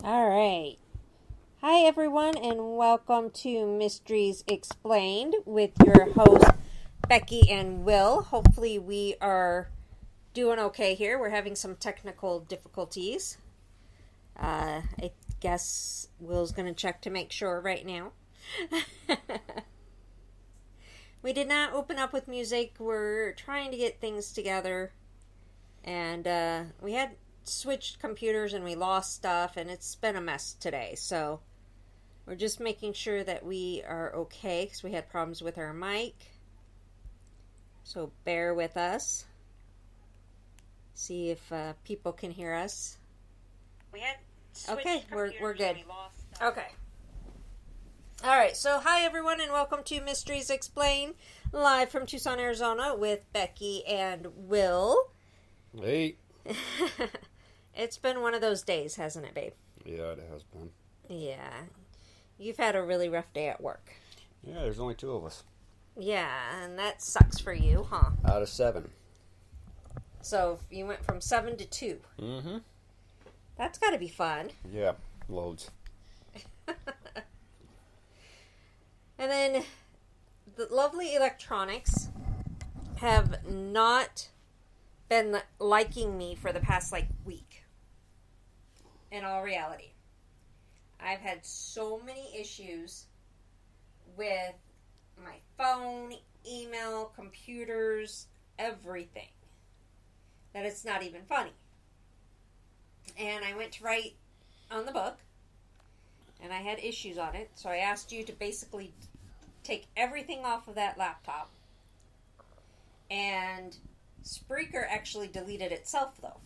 All right. Hi, everyone, and welcome to Mysteries Explained with your hosts, Becky and Will. Hopefully, we are doing okay here. We're having some technical difficulties. I guess Will's going to check to make sure right now. We did not open up with music. We're trying to get things together. And we had switched computers and we lost stuff, and it's been a mess today. So we're just making sure that we are okay because we had problems with our mic. So bear with us. See if people can hear us. We had Okay, we're good. We lost Okay. All right, so hi everyone and welcome to Mysteries Explained, live from Tucson, Arizona with Becky and Will. Hey. It's been one of those days, hasn't it, babe? Yeah, it has been. Yeah. You've had a really rough day at work. Yeah, there's only 2 of us. Yeah, and that sucks for you, huh? Out of 7. So you went from 7 to 2. Mm-hmm. That's got to be fun. Yeah, loads. And then the lovely electronics have not been liking me for the past week. In all reality, I've had so many issues with my phone, email, computers, everything, that it's not even funny. And I went to write on the book, and I had issues on it, so I asked you to basically take everything off of that laptop. And Spreaker actually deleted itself, though.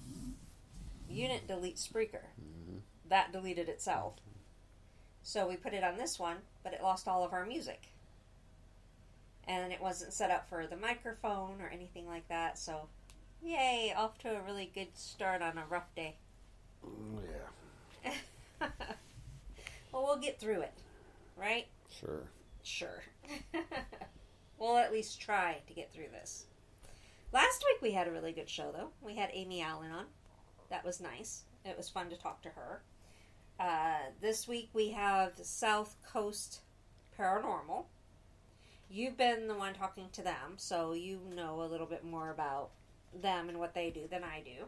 You didn't delete Spreaker. Mm-hmm. That deleted itself. So we put it on this one, but it lost all of our music. And it wasn't set up for the microphone or anything like that, so yay, off to a really good start on a rough day. Yeah. Well, we'll get through it, right? Sure. Sure. We'll at least try to get through this. Last week we had a really good show, though. We had Amy Allen on. That was nice. It was fun to talk to her. This week we have South Coast Paranormal. You've been the one talking to them, so you know a little bit more about them and what they do than I do.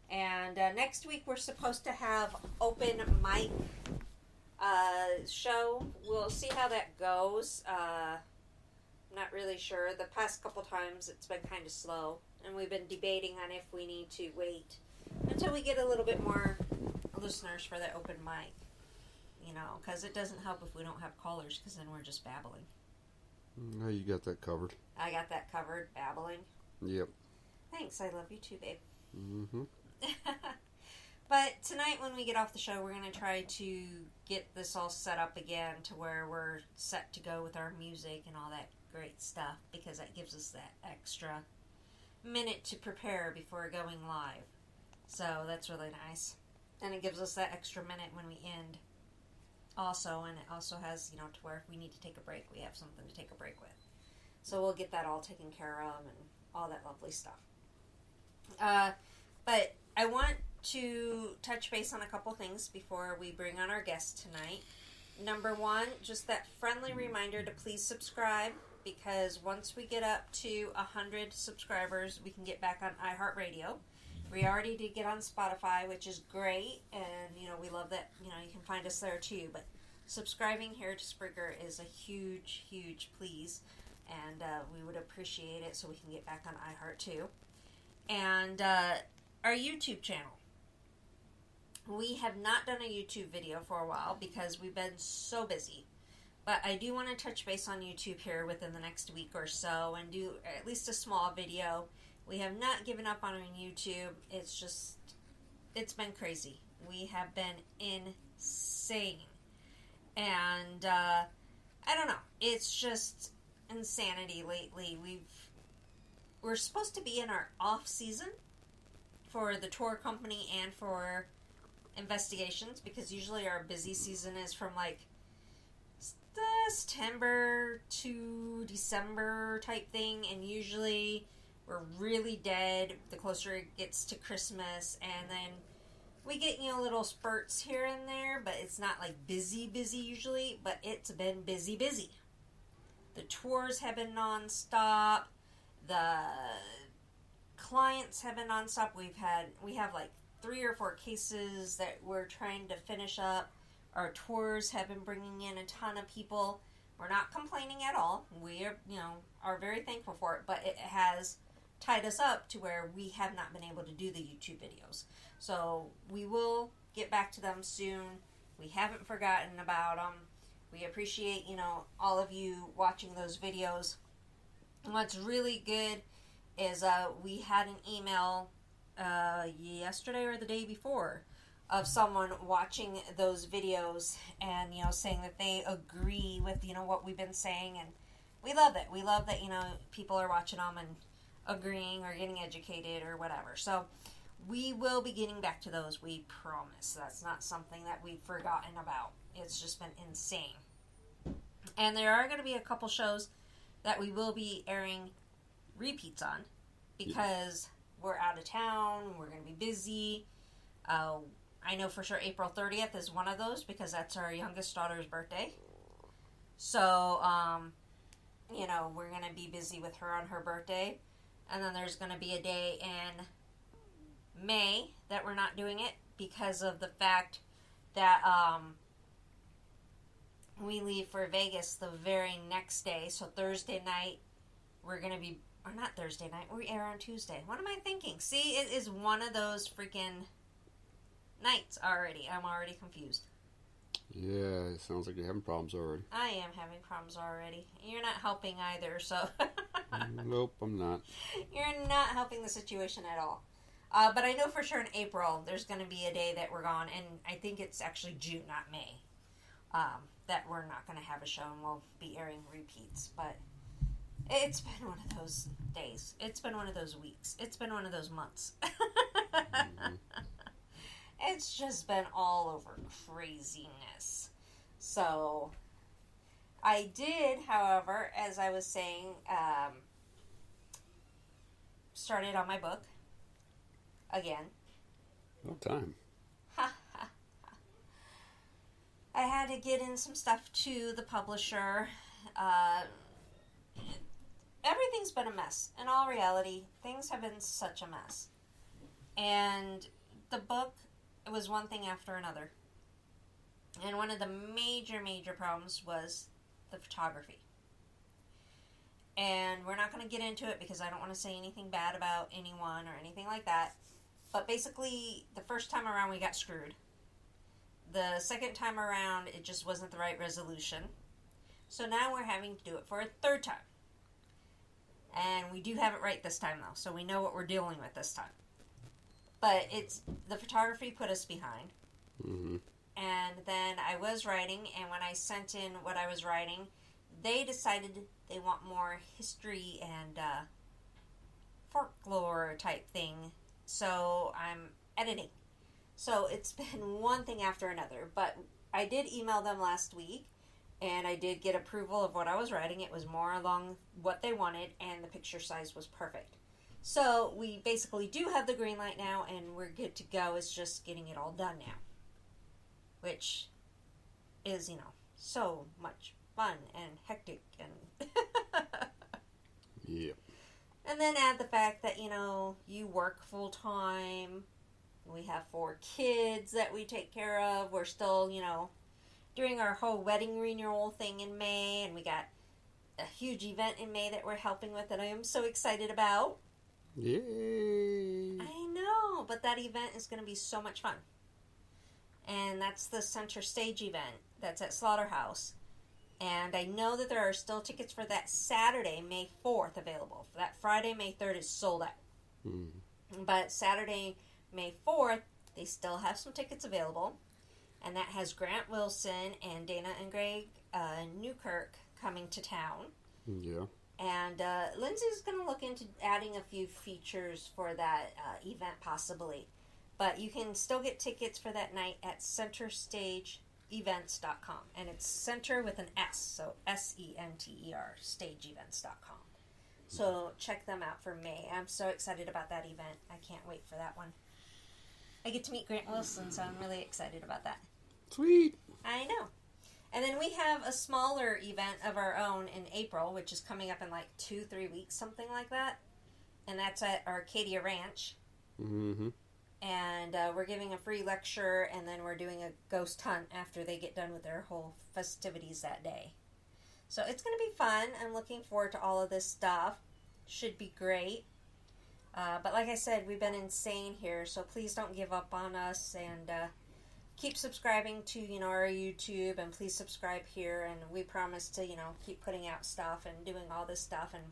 And next week we're supposed to have open mic show. We'll see how that goes. I'm not really sure. The past couple times it's been kind of slow, and we've been debating on if we need to wait until we get a little bit more listeners for the open mic. You know, because it doesn't help if we don't have callers, because then we're just babbling. No, you got that covered. I got that covered, babbling. Yep. Thanks, I love you too, babe. Mm-hmm. But tonight when we get off the show, we're going to try to get this all set up again to where we're set to go with our music and all that great stuff, because that gives us that extra minute to prepare before going live. So that's really nice. And it gives us that extra minute when we end also, and it also has, to where if we need to take a break, we have something to take a break with. So we'll get that all taken care of and all that lovely stuff. But I want to touch base on a couple things before we bring on our guest tonight. Number one, just that friendly reminder to please subscribe, because once we get up to 100 subscribers, we can get back on iHeartRadio. We already did get on Spotify, which is great, and, we love that, you can find us there too, but subscribing here to Spreaker is a huge, huge please, and we would appreciate it so we can get back on iHeart too. And our YouTube channel. We have not done a YouTube video for a while because we've been so busy. But I do want to touch base on YouTube here within the next week or so and do at least a small video. We have not given up on YouTube. It's been crazy. We have been insane. And I don't know. It's just insanity lately. We're supposed to be in our off season for the tour company and for investigations, because usually our busy season is from September to December type thing, and usually we're really dead the closer it gets to Christmas, and then We get, little spurts here and there, but it's not like busy usually, but it's been busy. The tours have been nonstop. The clients have been nonstop. We have like 3 or 4 cases that we're trying to finish up. Our tours have been bringing in a ton of people. We're not complaining at all. We are very thankful for it, but it has tied us up to where we have not been able to do the YouTube videos. So we will get back to them soon. We haven't forgotten about them. We appreciate, all of you watching those videos. And what's really good is we had an email yesterday or the day before of someone watching those videos and, saying that they agree with, what we've been saying. And we love it. We love that, people are watching them and agreeing or getting educated or whatever. So we will be getting back to those, we promise. That's not something that we've forgotten about. It's just been insane. And there are going to be a couple shows that we will be airing repeats on because we're out of town, we're going to be busy. I know for sure April 30th is one of those because that's our youngest daughter's birthday. So, we're going to be busy with her on her birthday. And then there's going to be a day in May that we're not doing it because of the fact that we leave for Vegas the very next day. So Thursday night, we're going to be, or not Thursday night, we air on Tuesday. What am I thinking? See, it is one of those freaking nights already. I'm already confused. Yeah, it sounds like you're having problems already. I am having problems already. You're not helping either, so. Nope, I'm not. You're not helping the situation at all. But I know for sure in April there's going to be a day that we're gone, and I think it's actually June, not May, that we're not going to have a show and we'll be airing repeats. But it's been one of those days. It's been one of those weeks. It's been one of those months. Mm-hmm. It's just been all over craziness. So, I did, however, as I was saying, started on my book again. No time. I had to get in some stuff to the publisher. Everything's been a mess. In all reality, things have been such a mess. And the book, it was one thing after another. And one of the major problems was the photography. And we're not going to get into it because I don't want to say anything bad about anyone or anything like that. But basically, the first time around we got screwed. The second time around, it just wasn't the right resolution. So now we're having to do it for a third time. And we do have it right this time, though. So we know what we're dealing with this time. But the photography put us behind. Mm-hmm. And then I was writing, and when I sent in what I was writing, they decided they want more history and folklore type thing. So I'm editing. So it's been one thing after another. But I did email them last week, and I did get approval of what I was writing. It was more along what they wanted, and the picture size was perfect. So we basically do have the green light now, and we're good to go. It's just getting it all done now. Which is, so much fun and hectic and Yep. And then add the fact that, you work full time. We have 4 kids that we take care of. We're still, doing our whole wedding renewal thing in May, and we got a huge event in May that we're helping with that I am so excited about. Yay! I know, but that event is going to be so much fun. And that's the center stage event that's at Slaughterhouse. And I know that there are still tickets for that Saturday, May 4th, available. That Friday, May 3rd, is sold out. Mm. But Saturday, May 4th, they still have some tickets available. And that has Grant Wilson and Dana and Greg Newkirk coming to town. Yeah. And Lindsay's going to look into adding a few features for that event, possibly. But you can still get tickets for that night at centerstageevents.com. And it's center with an S, so S-E-N-T-E-R, stageevents.com. So check them out for May. I'm so excited about that event. I can't wait for that one. I get to meet Grant Wilson, so I'm really excited about that. Sweet. I know. And then we have a smaller event of our own in April, which is coming up in like 2-3 weeks, something like that. And that's at Arcadia Ranch. Mm-hmm. And we're giving a free lecture, and then we're doing a ghost hunt after they get done with their whole festivities that day. So it's going to be fun. I'm looking forward to all of this stuff. Should be great. But like I said, we've been insane here, so please don't give up on us, and keep subscribing to, our YouTube, and please subscribe here, and we promise to, keep putting out stuff and doing all this stuff. And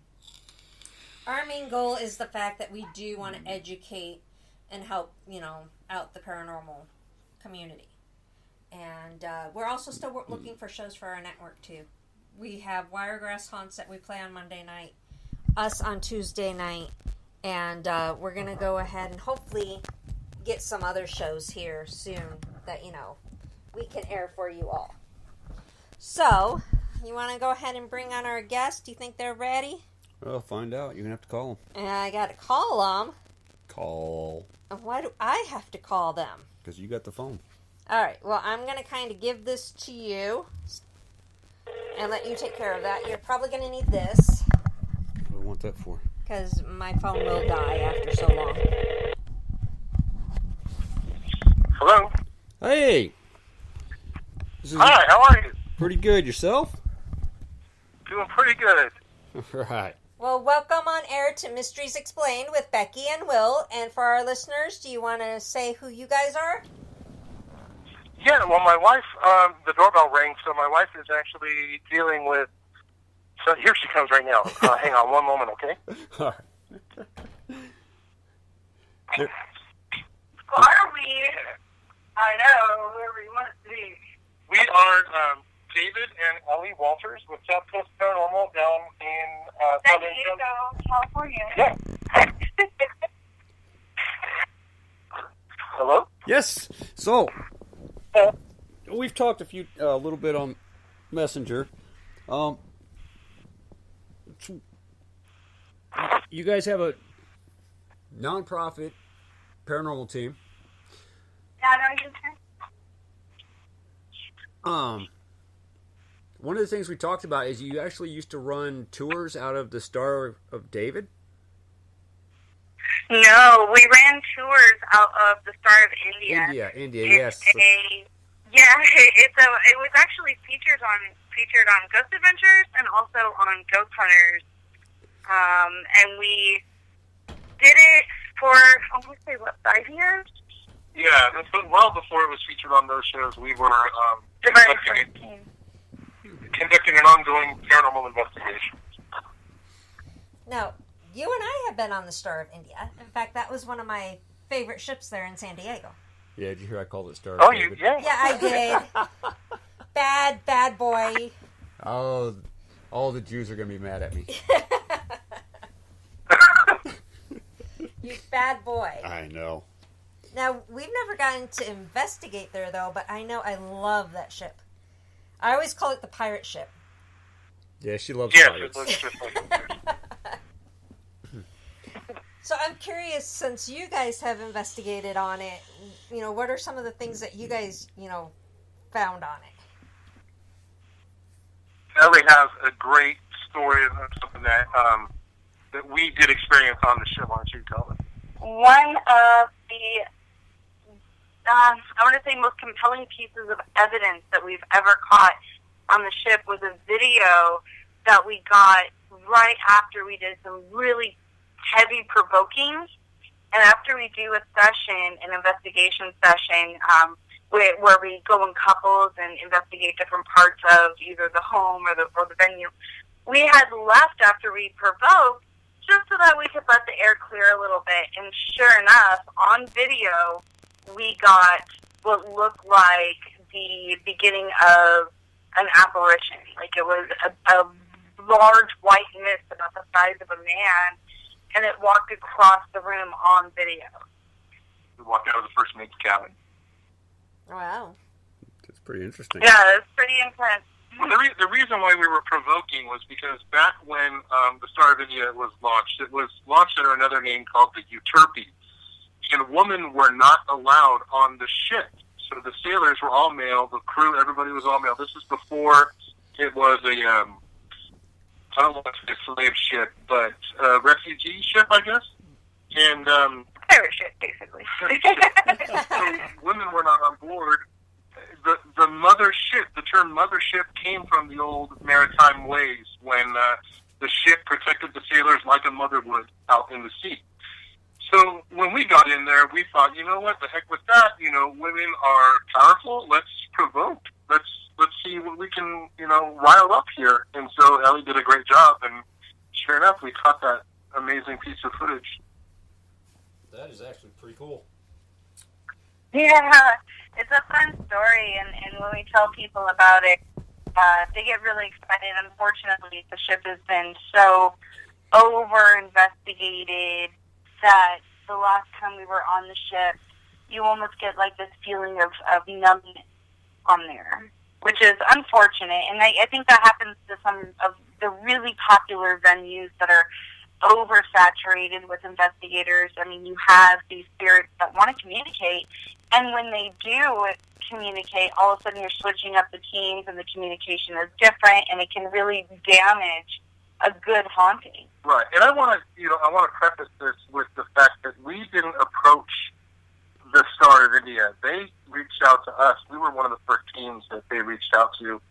our main goal is the fact that we do want to educate and help, out the paranormal community. And we're also still looking for shows for our network, too. We have Wiregrass Haunts that we play on Monday night, us on Tuesday night, and we're going to go ahead and hopefully get some other shows here soon that, we can air for you all. So, you want to go ahead and bring on our guests? Do you think they're ready? Well, find out. You're going to have to call them. And I got to call them. Call. And why do I have to call them? Because you got the phone. All right. Well, I'm going to kind of give this to you and let you take care of that. You're probably going to need this. What do I want that for? Because my phone will die after so long. Hello? Hey! Hi, how are you? Pretty good. Yourself? Doing pretty good. Right. Well, welcome on air to Mysteries Explained with Becky and Will. And for our listeners, do you want to say who you guys are? Yeah, well, my wife, the doorbell rang, so my wife is actually dealing with... So here she comes right now. Hang on one moment, okay? All right. Are we? I know, whoever you want to be. We are David and Ellie Walters with South Coast Paranormal down in San Southern Diego, California. Yeah. Hello? Yes. So, we've talked a little bit on Messenger. You guys have a non-profit paranormal team. Yeah, I know you can. One of the things we talked about is you actually used to run tours out of the Star of David. No, we ran tours out of the Star of India. India, It's yes. It was actually featured on Ghost Adventures and also on Ghost Hunters. And we did it for, I want to say, 5 years? Yeah, that's well before it was featured on those shows. We were conducting an ongoing paranormal investigation. No, you and I have been on the Star of India. In fact, that was one of my favorite ships there in San Diego. Yeah, did you hear I called it Star of Oh, David? yeah? Yeah, I did. Bad boy. Oh, all the Jews are going to be mad at me. You bad boy. I know. Now, we've never gotten to investigate there, though, but I know I love that ship. I always call it the pirate ship. Yeah, she loves Yes, pirates. it looks just like So I'm curious, since you guys have investigated on it, what are some of the things that you guys, found on it? Ellie has a great story of something that we did experience on the ship. Why don't you tell us? One of the, I want to say, most compelling pieces of evidence that we've ever caught on the ship was a video that we got right after we did some really heavy provoking. And after we do a session, an investigation session, where we go in couples and investigate different parts of either the home or the venue, we had left after we provoked just so that we could let the air clear a little bit. And sure enough, on video, we got what looked like the beginning of an apparition. Like it was a large white mist about the size of a man, and it walked across the room on video. We walked out of the first mate's cabin. Wow. That's pretty interesting. Yeah, it's pretty intense. Well, the reason why we were provoking was because back when the Star of India was launched, it was launched under another name called the Uterpi. and women were not allowed on the ship. So the sailors were all male, the crew, everybody was all male. This is before it was a, I don't want to say a slave ship, but a refugee ship, I guess. And pirate ship, basically. so women were not on board. The mothership, the term mothership came from the old maritime ways when the ship protected the sailors like a mother would out in the sea. So when we got in there, we thought, you know what, the heck with that. You know, women are powerful. Let's provoke. Let's see what we can, you know, rile up here. And so Ellie did a great job. And sure enough, we caught that amazing piece of footage. That is actually pretty cool. Yeah, it's a fun story, and when we tell people about it, they get really excited. Unfortunately, the ship has been so over-investigated that the last time we were on the ship, you almost get like this feeling of numbness on there, which is unfortunate. And I think that happens to some of the really popular venues that are oversaturated with investigators. I mean, you have these spirits that want to communicate, and when they do communicate, all of a sudden you're switching up the teams and the communication is different, and it can really damage a good haunting. Right, and I want to preface this with the fact that we didn't approach the Star of India. They reached out to us. We were one of the first teams that they reached out to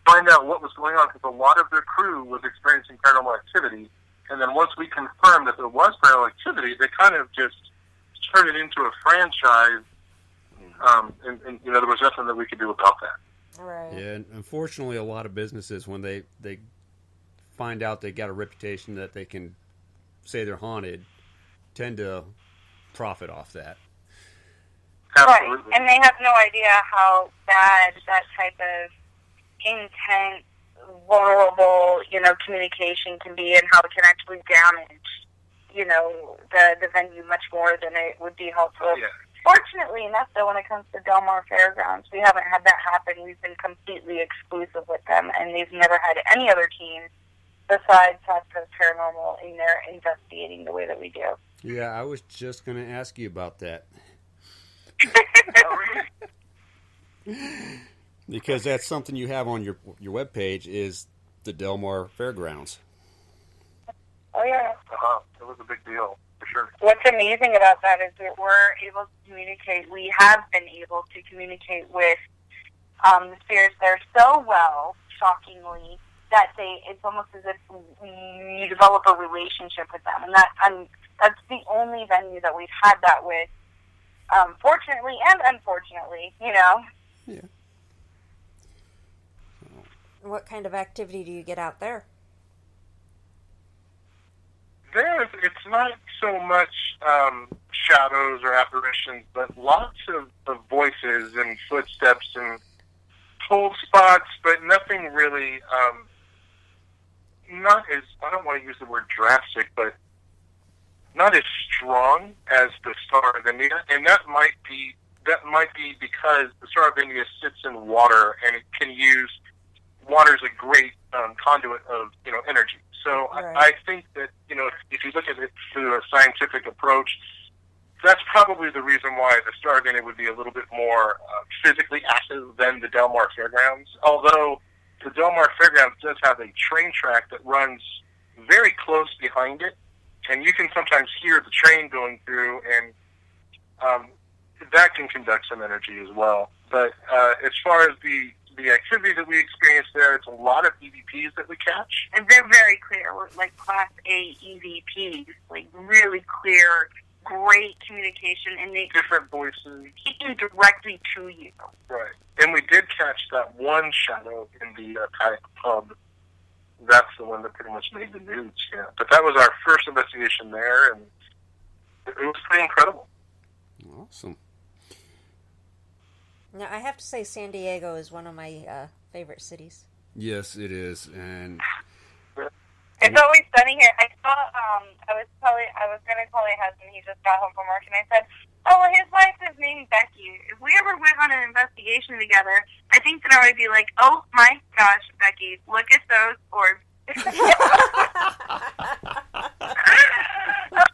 find out what was going on, because a lot of their crew was experiencing paranormal activity. And then once we confirmed that there was paranormal activity, they kind of just turned it into a franchise. And you know, there was nothing that we could do about that. Right. Yeah, and unfortunately, a lot of businesses, when they find out they got a reputation that they can say they're haunted, tend to profit off that. Absolutely. Right, and they have no idea how bad that type of intense, vulnerable, you know, communication can be, and how it can actually damage, you know, the venue much more than it would be helpful. Yeah. Fortunately enough, though, when it comes to Del Mar Fairgrounds, we haven't had that happen. We've been completely exclusive with them, and they've never had any other team besides Tasco's Paranormal in there investigating the way that we do. Yeah, I was just going to ask you about that. Because that's something you have on your webpage, is the Del Mar Fairgrounds. Oh, yeah. It was a big deal, for sure. What's amazing about that is that we're able to communicate. We have been able to communicate with the spirits there so well, shockingly, that it's almost as if you develop a relationship with them. And that's the only venue that we've had that with, fortunately and unfortunately, you know. Yeah. What kind of activity do you get out there? It's not so much shadows or apparitions, but lots of voices and footsteps and cold spots, but nothing really, not as, I don't want to use the word drastic, but not as strong as the Star of India. And that might be because the Star of India sits in water, and it can use water is a great conduit of, you know, energy. So right. I think that, you know, if you look at it through a scientific approach, that's probably the reason why the Star of India would be a little bit more physically active than the Del Mar Fairgrounds. Although the Del Mar Fairgrounds does have a train track that runs very close behind it, and you can sometimes hear the train going through, and that can conduct some energy as well. But as far as the activity that we experience there, it's a lot of EVPs that we catch. And they're very clear. We're like Class A EVPs, like really clear, great communication, and they different voices speaking directly to you. Right. And we did catch that one shadow in the Paddock pub. That's the one that pretty much made the news, yeah. But that was our first investigation there, and it was pretty incredible. Awesome. Now, I have to say San Diego is one of my favorite cities. Yes, it is, and it's always sunny here. I saw, I was going to call my husband. He just got home from work, and I said, "Oh, well, his wife is named Becky. If we ever went on an investigation together, I think that I would be like, oh my gosh, Becky, look at those orbs."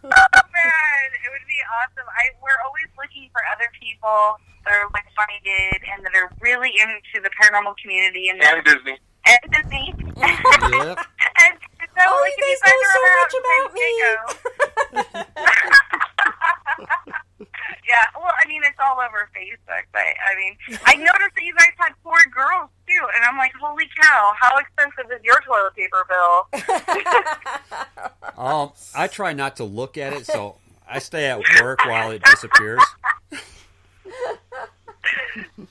Oh man, it would be awesome. We're always looking for other people that are like-minded and that are really into the paranormal community and Disney. And Disney. Yep. And so, Oh, like, you if guys know are so ever much out in about San Diego. Yeah, well, I mean, it's all over Facebook, but, I mean, I noticed that you guys had 4 girls, too, and I'm like, holy cow, how expensive is your toilet paper bill? I try not to look at it, so I stay at work while it disappears.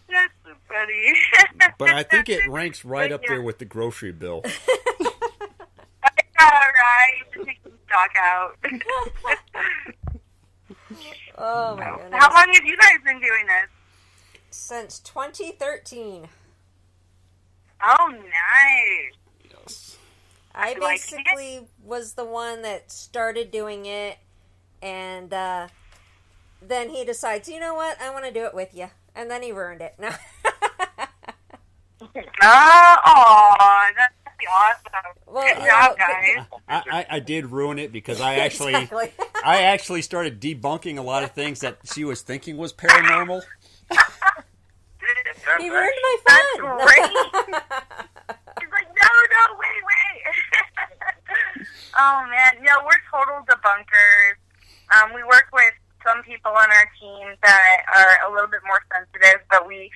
That's so funny. But I think it ranks right up there with the grocery bill. All right, just take some stock out. Oh, my goodness. How long have you guys been doing this? Since 2013. Oh, nice. Yes. I You liking basically was the one that started doing it, and then he decides, you know what, I want to do it with you. And then he ruined it. No. Oh, that's awesome. Well, Good you job, know, guys. I did ruin it because I actually Exactly. I actually started debunking a lot of things that she was thinking was paranormal. He ruined my That's fun. great. He's like, no, wait. Oh, man. No, we're total debunkers. We work with some people on our team that are a little bit more sensitive, but we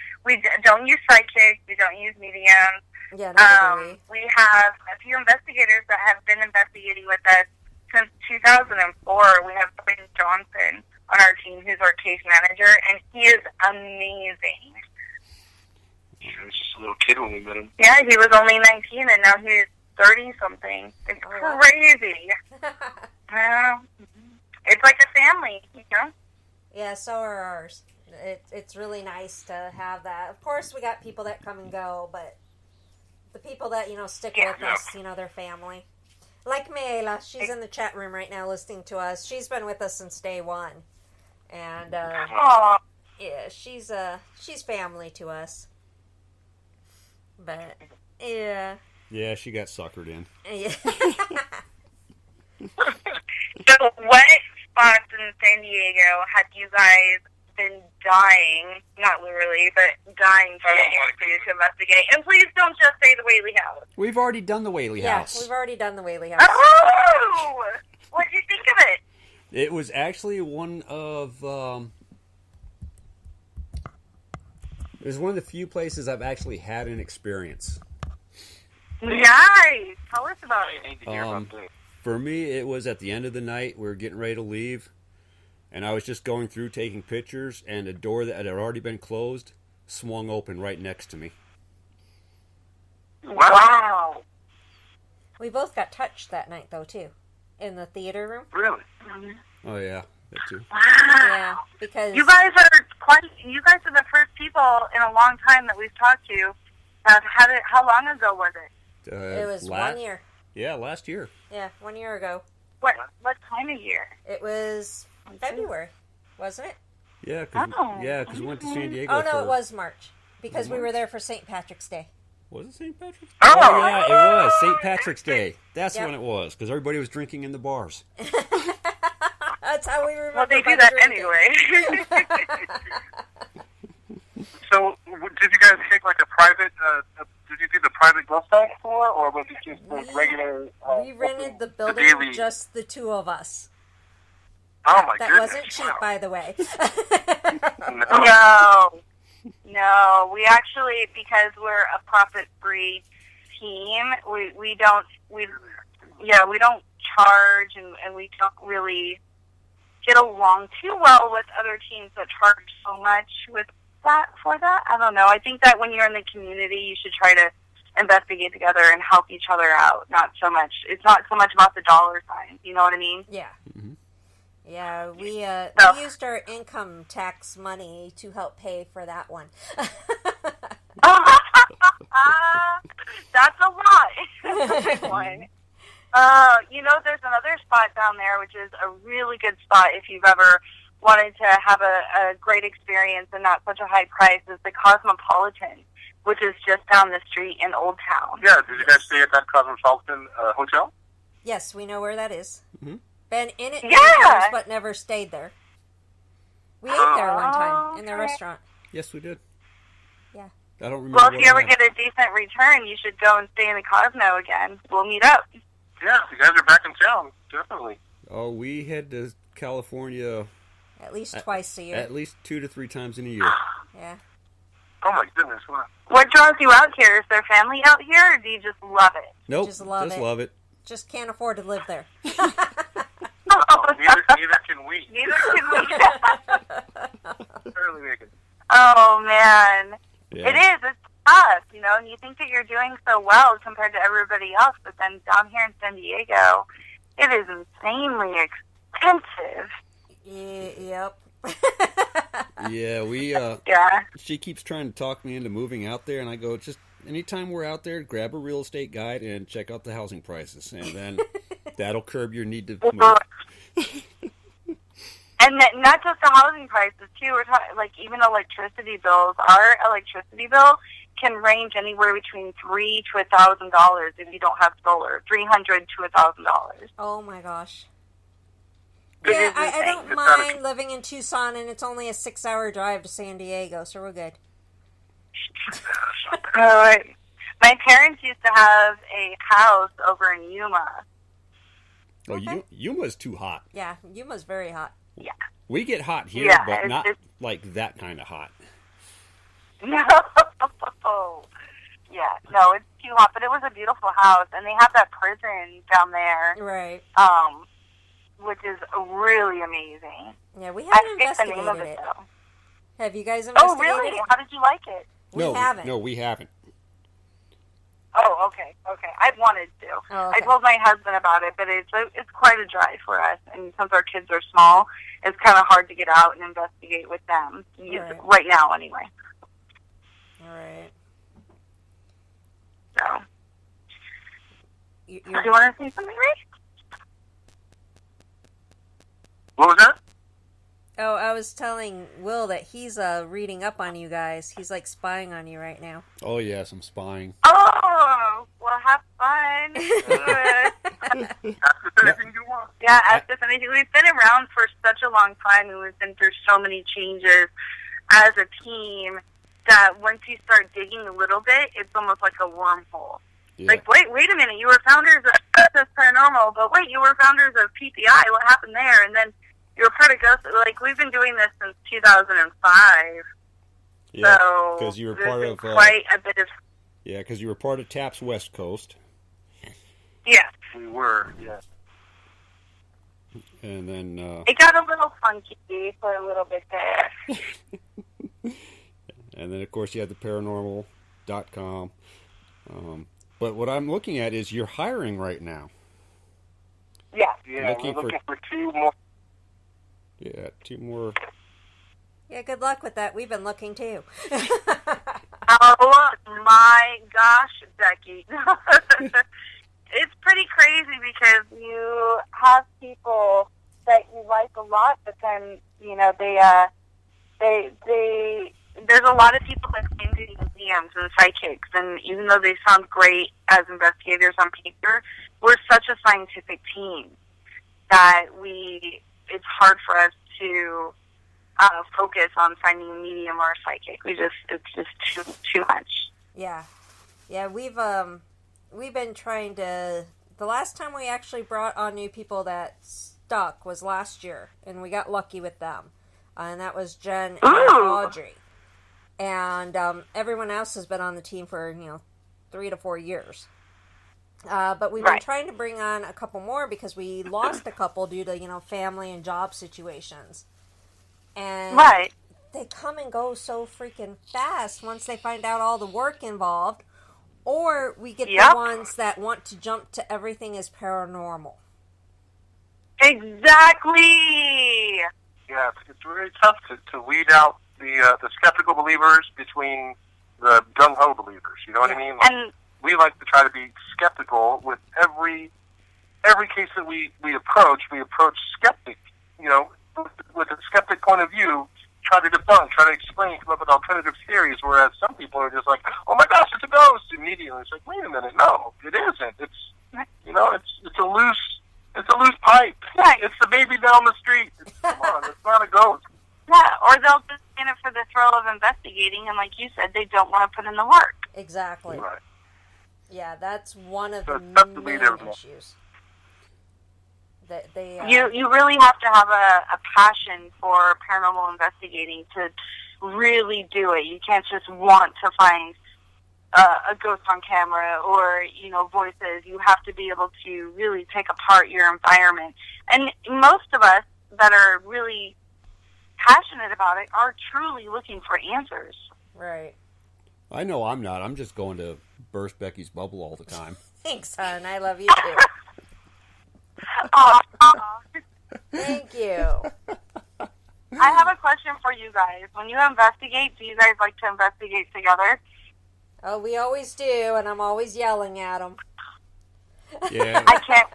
don't use psychics, we don't use mediums. Yeah, neither do we. We have a few investigators that have been investigating with us since 2004. We have Quinn Johnson on our team, who's our case manager, and he is amazing. He was just a little kid when we met him. Yeah, he was only 19, and now he's 30-something. It's crazy. It's like a family, you know? Yeah, so are ours. It's really nice to have that. Of course, we got people that come and go, but the people that, stick with us, they're family. Like Mayla, she's in the chat room right now listening to us. She's been with us since day one. And, yeah, she's family to us. But, yeah. Yeah, she got suckered in. Yeah. So what spots in San Diego have you guys been dying, not literally, but dying to get into to investigate? And please don't just say the Whaley House. We've already done the Whaley House. Yeah, we've already done the Whaley House. Oh! What did you think of it? It was actually one of it was one of the few places I've actually had an experience. Nice. Tell us about I it. need to hear about this. For me, it was at the end of the night. We were getting ready to leave, and I was just going through taking pictures, and a door that had already been closed swung open right next to me. Wow. We both got touched that night, though, too, in the theater room. Really? Oh yeah, that too. Wow. Yeah, because You guys are the first people in a long time that we've talked to that had it. How long ago was it? it was 1 year. Yeah, last year. Yeah, 1 year ago. What time of year? It was February, wasn't it? Yeah, because we went to San Diego. Oh, no, for, it was March, because we were there for St. Patrick's Day. Was it St. Patrick's Day? Oh. Yeah, it was St. Patrick's Day. That's Yep. when it was, because everybody was drinking in the bars. That's how we remember. Well, they do by that drinking. anyway. So, did you guys take like a private? Did you do the private glove bag tour, or was it just the regular? We rented the building, daily- just the two of us. Oh my That goodness! wasn't cheap, Wow. by the way. No. We actually, because we're a profit-free team, we don't charge, and we don't really get along too well with other teams that charge so much for that. I don't know. I think that when you're in the community, you should try to investigate together and help each other out. It's not so much about the dollar sign. You know what I mean? Yeah. Mhm. Yeah, we used our income tax money to help pay for that one. That's a lot. That's a big one. There's another spot down there, which is a really good spot if you've ever wanted to have a great experience and not such a high price, is the Cosmopolitan, which is just down the street in Old Town. Yeah, did you guys stay at that Cosmopolitan hotel? Yes, we know where that is. Mhm. Been in it many Yeah. times, but never stayed there. We ate there one time in their restaurant. Yes, we did. Yeah. I don't remember. Well, if you ever get a decent return, you should go and stay in the Cosmo again. We'll meet up. Yeah, if you guys are back in town, definitely. Oh, we head to California At least twice a year. at least 2 to 3 times in a year. Yeah. Oh my goodness! Wow. What draws you out here? Is there family out here, or do you just love it? Nope, Just love it. love it. Just can't afford to live there. Oh, neither can we. Neither can we. Barely make it. Oh, man. Yeah. It is. It's tough, you know, and you think that you're doing so well compared to everybody else, but then down here in San Diego, it is insanely expensive. Yep. Yeah, we. Yeah. She keeps trying to talk me into moving out there, and I go, just anytime we're out there, grab a real estate guide and check out the housing prices, and then that'll curb your need to move. And not just the housing prices, too. We're talking, like, even electricity bills. Our electricity bill can range anywhere between $3,000 to $1,000 if you don't have solar. $300 to $1,000. Oh my gosh. It Yeah, is I insane. don't mind living in Tucson, and it's only a 6-hour drive to San Diego, so we're good. My parents used to have a house over in Yuma. Oh, Okay. Yuma's too hot. Yeah, Yuma's very hot. Yeah. We get hot here, Yeah, but not it's- like that kind of hot. No. Yeah, no, it's too hot, but it was a beautiful house, and they have that prison down there, Right. which is really amazing. Yeah, we I haven't forget the name of investigated it, it. though. Have you guys Oh, investigated really? it? How did you like it? We haven't. No, we haven't. Oh, okay. I wanted to. Oh, I okay. told my husband about it, but it's quite a drive for us, and since our kids are small, it's kind of hard to get out and investigate with them. Right. Right now, anyway. All right. So, You, do you want to say something, Ray? What was that? Oh, I was telling Will that he's reading up on you guys. He's like spying on you right now. Oh, yes, I'm spying. Oh, well, have fun. Ask us anything you want. Yeah, ask us anything. We've been around for such a long time, and we've been through so many changes as a team that once you start digging a little bit, it's almost like a wormhole. Yeah. Like, wait a minute, you were founders of Access Paranormal, but wait, you were founders of PPI. What happened there? And then you were part of Ghost. Like, we've been doing this since 2005. Yeah, So because you were there's part been of quite a bit of. yeah, because you were part of TAP's West Coast, Yeah, We were, yeah. and then it got a little funky for a little bit there. and then of course you had the paranormal.com. But what I'm looking at is you're hiring right now. Yeah. Yeah, Looking we're for- looking for 2 more. Yeah, 2 more. Yeah, good luck with that. We've been looking too. Oh my gosh, Becky. It's pretty crazy because you have people that you like a lot, but then, you know, there's a lot of people that claim to be museums and psychics, and even though they sound great as investigators on paper, we're such a scientific team that it's hard for us to focus on finding a medium or a psychic. It's just too much. Yeah, we've been trying to. The last time we actually brought on new people that stuck was last year, and we got lucky with them, and that was Jen and Ooh. Audrey, and everyone else has been on the team for 3 to 4 years. But we've been Right. trying to bring on a couple more because we lost a couple due to family and job situations, and Right. they come and go so freaking fast once they find out all the work involved, or we get Yep. the ones that want to jump to everything as paranormal. Exactly. Yeah, it's very tough to weed out the skeptical believers between the gung-ho believers. You know what I mean? Like, And we like to try to be skeptical with every case that we approach. We approach skeptic, with a skeptic point of view, try to debunk, try to explain, come up with alternative theories, whereas some people are just like, oh my gosh, it's a ghost, immediately. It's like, wait a minute, no, it isn't. It's a loose pipe. Right. It's the baby down the street. Come on, it's not a ghost. Yeah, or they'll just in it for the thrill of investigating, and like you said, they don't want to put in the work. Exactly. Right. Yeah, that's one of So the it's tough to main lead everyone. issues. That they You really have to have a passion for paranormal investigating to really do it. You can't just want to find a ghost on camera or, voices. You have to be able to really take apart your environment. And most of us that are really passionate about it are truly looking for answers. right. I know I'm not. I'm just going to burst Becky's bubble all the time. Thanks, hon. I love you too. Aw. Thank you. I have a question for you guys. When you investigate, do you guys like to investigate together? Oh, we always do, and I'm always yelling at them. Yeah.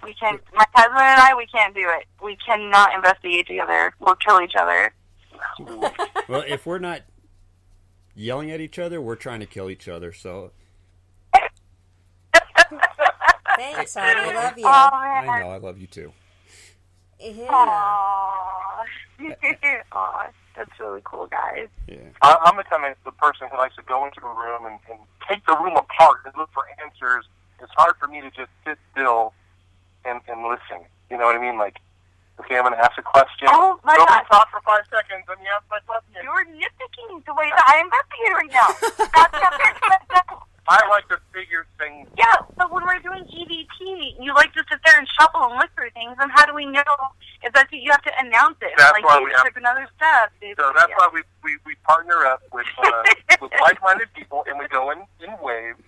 We can't, my husband and I, we can't do it. We cannot investigate together. We'll kill each other. Well, if we're not yelling at each other, we're trying to kill each other. So Thanks, hon. I love you. Oh, I man. know I love you too. Yeah. Aw. Aw, that's really cool, guys. Yeah. I'm the person who likes to go into a room and take the room apart and look for answers. It's hard for me to just sit still and listen. You know what I mean? Like, okay, I'm going to ask a question. Oh, my Nobody God. talk for 5 seconds, and you ask my question. You're nitpicking the way that I investigate right now. That's I like to figure things. yeah, so when we're doing EVP, you like to sit there and shuffle and look through things, and how do we know if that's you have to announce it? That's like, why you we have- took another step. So that's why we partner up with like-minded people, and we go in waves.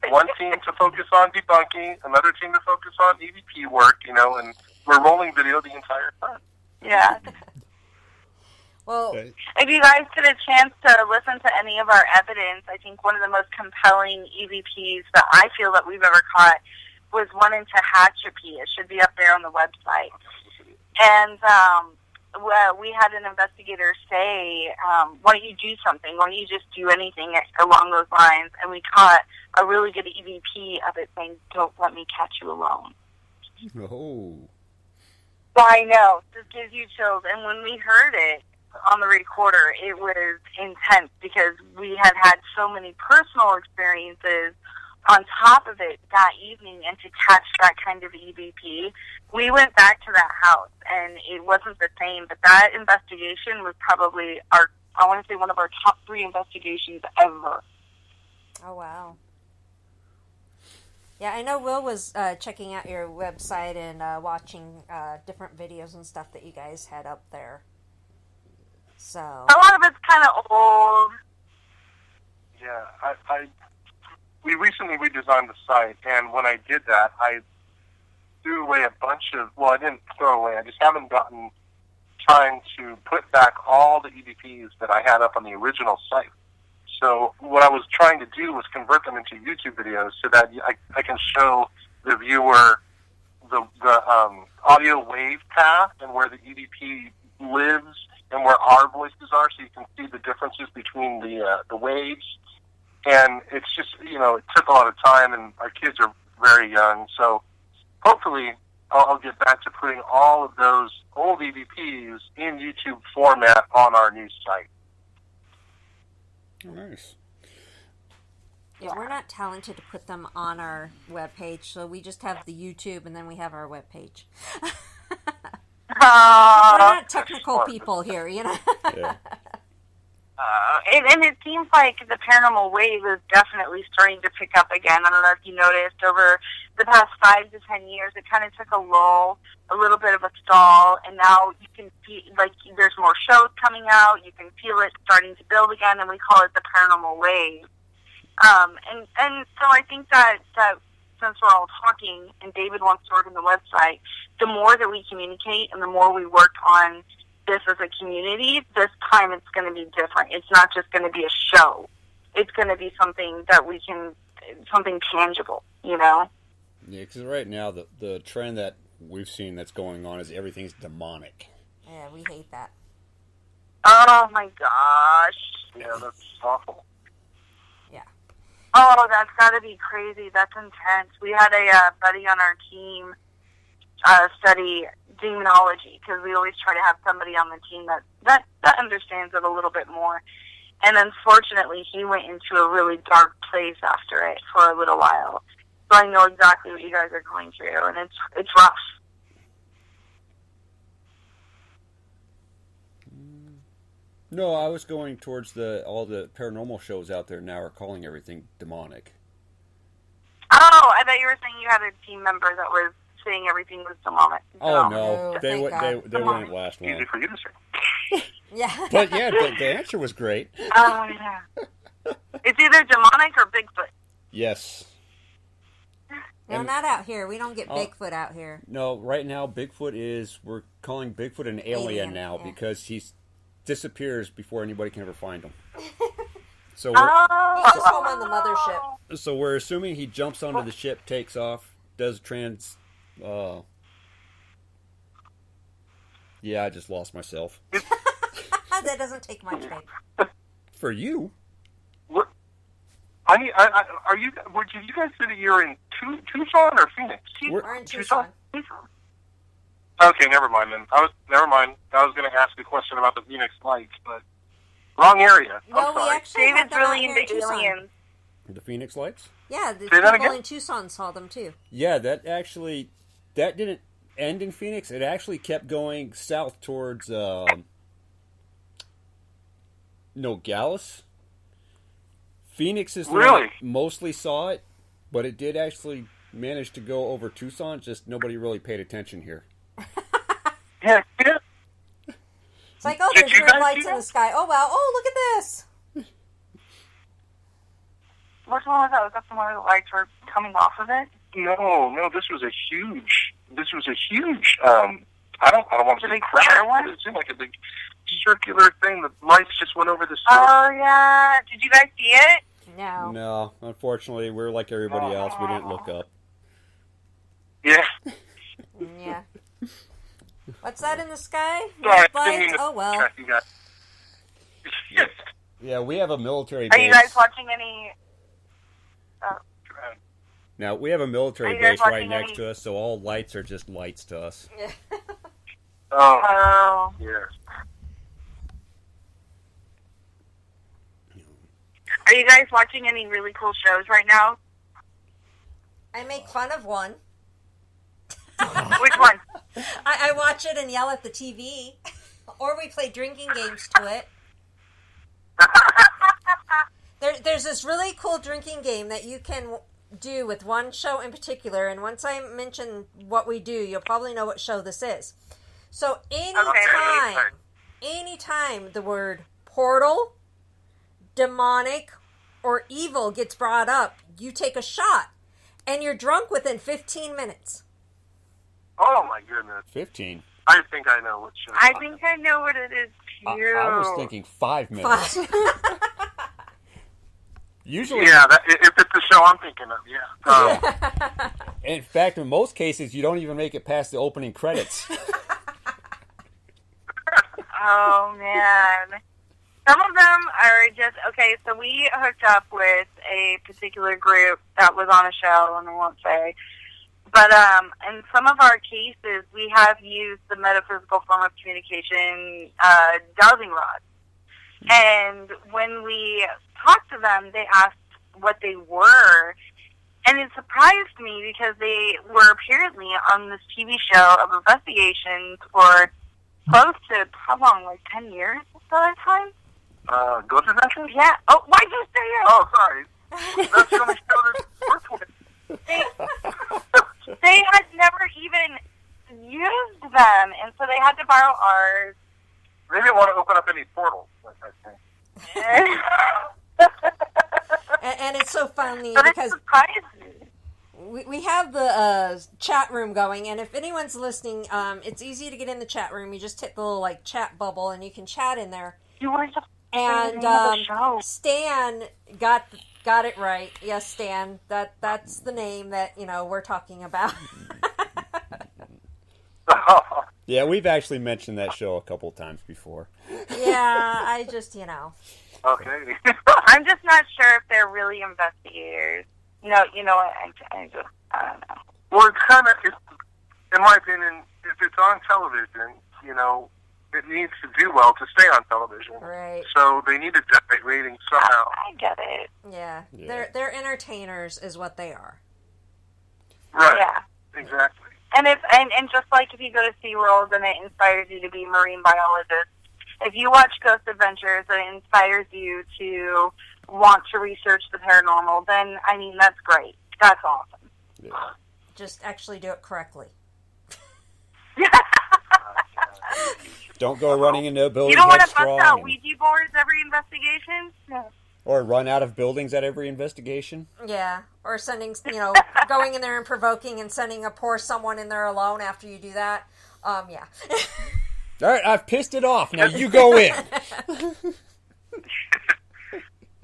One team to focus on debunking, another team to focus on EVP work, and we're rolling video the entire time. Yeah. Well, If you guys get a chance to listen to any of our evidence, I think one of the most compelling EVPs that I feel that we've ever caught was one in Tehachapi. It should be up there on the website. And well, we had an investigator say, why don't you do something? Why don't you just do anything along those lines? And we caught a really good EVP of it saying, don't let me catch you alone. Oh. I know. This gives you chills. And when we heard it on the recorder, it was intense because we had had so many personal experiences on top of it that evening, and to catch that kind of EVP, we went back to that house, and it wasn't the same, but that investigation was probably I want to say one of our top 3 investigations ever. oh, wow. Yeah, I know Will was checking out your website and watching different videos and stuff that you guys had up there. So. A lot of it's kind of old. Yeah, we recently redesigned the site, and when I did that, I threw away a bunch of, well, I didn't throw away, I just haven't gotten time to put back all the EVPs that I had up on the original site. So what I was trying to do was convert them into YouTube videos so that I can show the viewer the audio wave path and where the EVP lives and where our voices are, so you can see the differences between the waves. And it's just, it took a lot of time, and our kids are very young. So hopefully I'll get back to putting all of those old EVPs in YouTube format on our new site. Nice. Yeah, we're not talented to put them on our webpage, so we just have the YouTube and then we have our webpage. We're not technical people here, Yeah. And it seems like the paranormal wave is definitely starting to pick up again. I don't know if you noticed over the past 5 to 10 years, it kind of took a lull, a little bit of a stall, and now you can see, like, there's more shows coming out. You can feel it starting to build again, and we call it the paranormal wave. And so I think that since we're all talking, and David wants to work on the website, the more that we communicate and the more we work on this as a community, this time it's going to be different. It's not just going to be a show. It's going to be something that we can, something tangible, Yeah, because right now the trend that we've seen that's going on is everything's demonic. Yeah, we hate that. Oh my gosh. Yeah, that's awful. Yeah. Oh, that's got to be crazy. That's intense. We had a buddy on our team study demonology, because we always try to have somebody on the team that understands it a little bit more. And unfortunately, he went into a really dark place after it for a little while. So I know exactly what you guys are going through, and it's rough. No, I was going towards all the paranormal shows out there now are calling everything demonic. Oh, I bet you were saying you had a team member that was saying everything was demonic. Oh no, No, they thank wouldn't last long. Easy for you to say. Yeah. But yeah, the answer was great. Oh, yeah. It's either demonic or Bigfoot. Yes. No, not out here. We don't get Bigfoot out here. No, right now we're calling Bigfoot an alien now because he disappears before anybody can ever find him. So He goes home on the mothership. So we're assuming he jumps onto the ship, takes off, does yeah, I just lost myself. That doesn't take much, babe. For you? What? Did you guys say that you're in Tucson or Phoenix? We're in Tucson. Okay, never mind then. I was going to ask a question about the Phoenix Lights, but wrong area. No, I'm we sorry. actually had David's them really out here in into Tucson. aliens. The Phoenix Lights? Yeah, the Say that people again? in Tucson saw them too. Yeah, that didn't end in Phoenix. It actually kept going south towards Nogales. Phoenix is the one Really? that mostly saw it, but it did actually manage to go over Tucson. Just nobody really paid attention here. Yeah. It's like, oh, Did there's you weird guys lights see in that? the sky. Oh, wow. Oh, look at this. Which one was that? Was that the one where the lights were coming off of it? No, this was a huge, I don't want to say big crack, square one? but it seemed like a big circular thing. The lights just went over the street. Oh, yeah. Did you guys see it? No. No, unfortunately, we're like everybody else. We didn't look up. Yeah. Yeah. What's that in the sky? Sorry, Red didn't mean lights? to Oh, well. track you guys. Yeah, we have a military Are base. you guys watching any... Now, we have a military Are you guys base right watching next any- to us, so all lights are just lights to us. Oh, Oh. yeah. Are you guys watching any really cool shows right now? I make fun of one. Which one? I watch it and yell at the TV. Or we play drinking games to it. There's this really cool drinking game that you can do with one show in particular, and once I mention what we do, you'll probably know what show this is. So anytime the word portal, demonic, or evil gets brought up, you take a shot, and you're drunk within 15 minutes. Oh, my goodness. 15. I think I know what show. I think I know what it is, too. I was thinking 5 minutes. Usually, Yeah, if it's the show I'm thinking of, yeah. in fact, in most cases, you don't even make it past the opening credits. Oh, man. Some of them are just... Okay, so we hooked up with a particular group that was on a show, and I won't say. But in some of our cases, we have used the metaphysical form of communication, dowsing rods. And when we talked to them, they asked what they were. And it surprised me because they were apparently on this TV show of investigations for close to, how long, like 10 years at that time? Ghost Adventures? Yeah. Oh, why'd you say it? Oh, sorry. That's the only show that worked with. They had never even used them, and so they had to borrow ours. They didn't want to open up any portals, like I think. And it's so funny But it because surprised me. we have the chat room going, and if anyone's listening, it's easy to get in the chat room. You just hit the little like chat bubble, and you can chat in there. You were just And show. Stan got it right. Yes, Stan. That's the name that we're talking about. Yeah, we've actually mentioned that show a couple times before. Yeah, I just Okay. I'm just not sure if they're really investigators. No, you know what? I don't know. Well, it's kind of in my opinion, if it's on television, it needs to do well to stay on television. Right. So they need to generate ratings somehow. I get it. Yeah. They're entertainers is what they are. Right. Yeah. Exactly. And and just like if you go to SeaWorld and it inspires you to be a marine biologist, if you watch Ghost Adventures and it inspires you to want to research the paranormal, then, I mean, that's great. That's awesome. Yeah. Just actually do it correctly. Don't go running into a building You don't want to bust headstrong out Ouija boards every investigation? No. or run out of buildings at every investigation. Yeah. Or sending, going in there and provoking and sending a poor someone in there alone after you do that. Yeah. All right, I've pissed it off. Now you go in.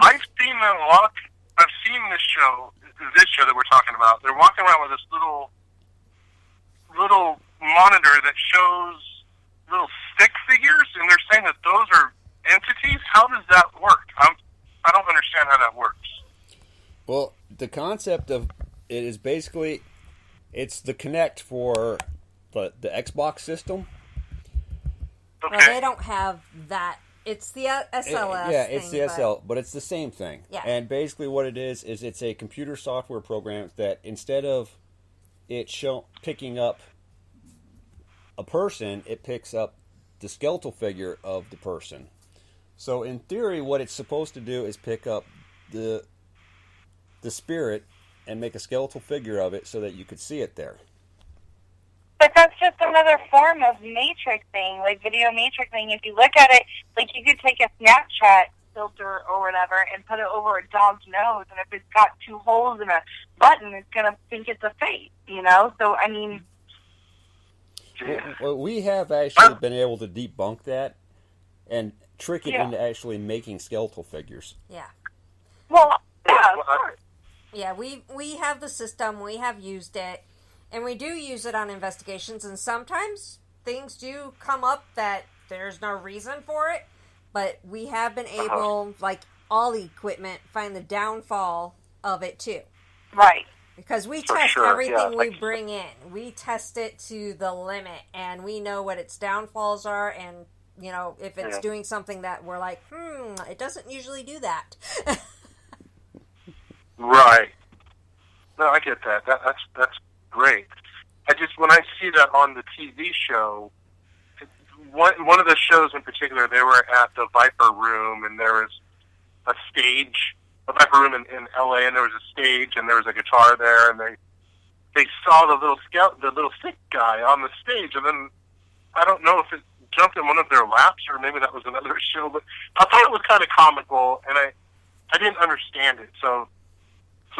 I've seen them walk. I've seen this show that we're talking about. They're walking around with this little monitor that shows little stick figures, and they're saying that those are entities. How does that work? I don't understand how that works. Well, the concept of it is basically it's the Kinect for the Xbox system. Okay. Well, they don't have that. It's the SLS. It's the SL, but it's the same thing. Yeah. And basically what it is it's a computer software program that instead of it picking up a person, it picks up the skeletal figure of the person. So in theory, what it's supposed to do is pick up the spirit and make a skeletal figure of it so that you could see it there. But that's just another form of matrixing, like video matrixing. If you look at it, like you could take a Snapchat filter or whatever and put it over a dog's nose, and if it's got 2 holes in a button, it's going to think it's a face, So, I mean... Well, we have actually been able to debunk that and trick it Yeah. into actually making skeletal figures. Yeah. Well, yeah, of course. Yeah, we have the system, we have used it, and we do use it on investigations, and sometimes things do come up that there's no reason for it, but we have been able, like all equipment, find the downfall of it too. Right. Because we For test sure, everything yeah, we like- bring in. We test it to the limit, and we know what its downfalls are, and, if it's Yeah. doing something that we're like, it doesn't usually do that. Right. No, I get that. That's great. When I see that on the TV show, one of the shows in particular, they were at the Viper Room, and there was a stage, a Viper Room in LA, and there was a stage, and there was a guitar there, and they saw the little stick guy on the stage, and then I don't know if it jumped in one of their laps, or maybe that was another show, but I thought it was kind of comical, and I didn't understand it, so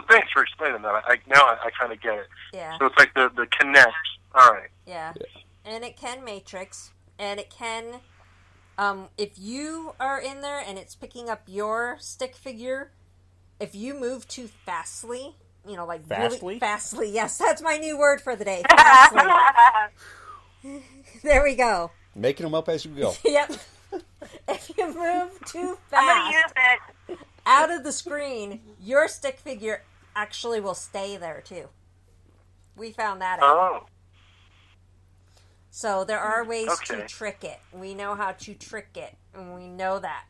thanks for explaining that. Now I kind of get it. Yeah. So it's like the Kinect. All right. Yeah. And it can matrix, and it can, if you are in there and it's picking up your stick figure, if you move too fastly, like Fastly? really fastly, yes, that's my new word for the day, fastly. There we go. Making them up as you go. Yep. If you move too I'm going to fast use it. out of the screen, your stick figure actually will stay there too. We found that out. Oh. So there are ways to Okay. trick it. We know how to trick it, and we know that.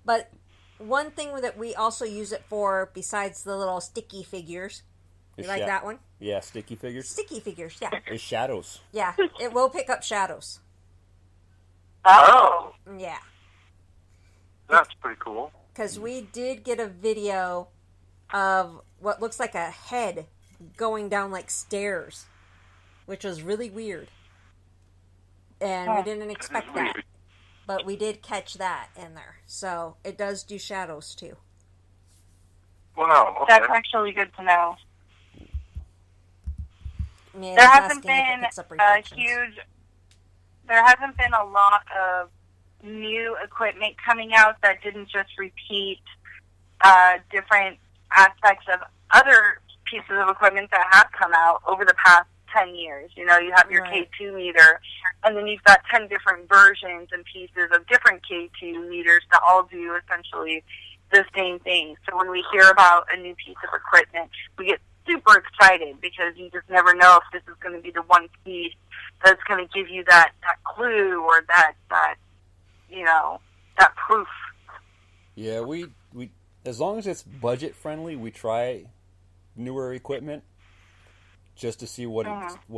But one thing that we also use it for, besides the little sticky figures, you like that one? Yeah, sticky figures. Sticky figures, yeah. It's shadows. Yeah, it will pick up shadows. Oh. Yeah. That's pretty cool. Because we did get a video of what looks like a head going down like stairs, which was really weird. And we didn't expect that. But we did catch that in there. So it does do shadows too. Wow. Okay. That's actually good to know. Yeah, There it's hasn't asking if it been picks up a reflections. there hasn't been a lot of new equipment coming out that didn't just repeat different aspects of other pieces of equipment that have come out over the past 10 years. You have your Right. K2 meter, and then you've got 10 different versions and pieces of different K2 meters that all do essentially the same thing. So when we hear about a new piece of equipment, we get super excited because you just never know if this is going to be the one piece that's going to give you that clue or that proof. Yeah, we as long as it's budget friendly, we try newer equipment just to see what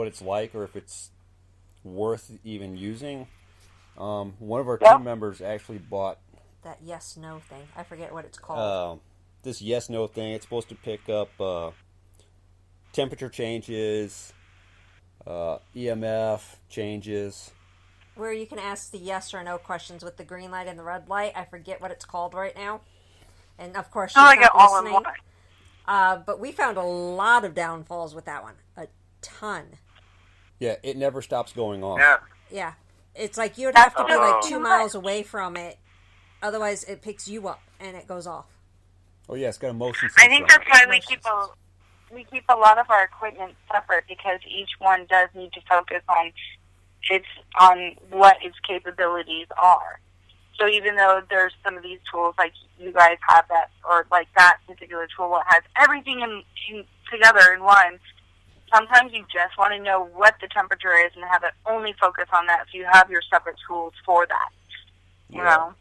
it's like or if it's worth even using. One of our team members actually bought that yes/no thing. I forget what it's called. This yes/no thing. It's supposed to pick up temperature changes, EMF changes. Where you can ask the yes or no questions with the green light and the red light. I forget what it's called right now. And of course, she's not listening. But we found a lot of downfalls with that one. A ton. Yeah, it never stops going off. Yeah. It's like you'd have to be like 2 miles away from it. Otherwise, it picks you up and it goes off. Oh, yeah, it's got a motion sensor. I think that's why we keep a lot of our equipment separate, because each one does need to focus on what its capabilities are. So even though there's some of these tools, like you guys have that, or like that particular tool that has everything in together in one, sometimes you just want to know what the temperature is and have it only focus on that, so you have your separate tools for that. You know?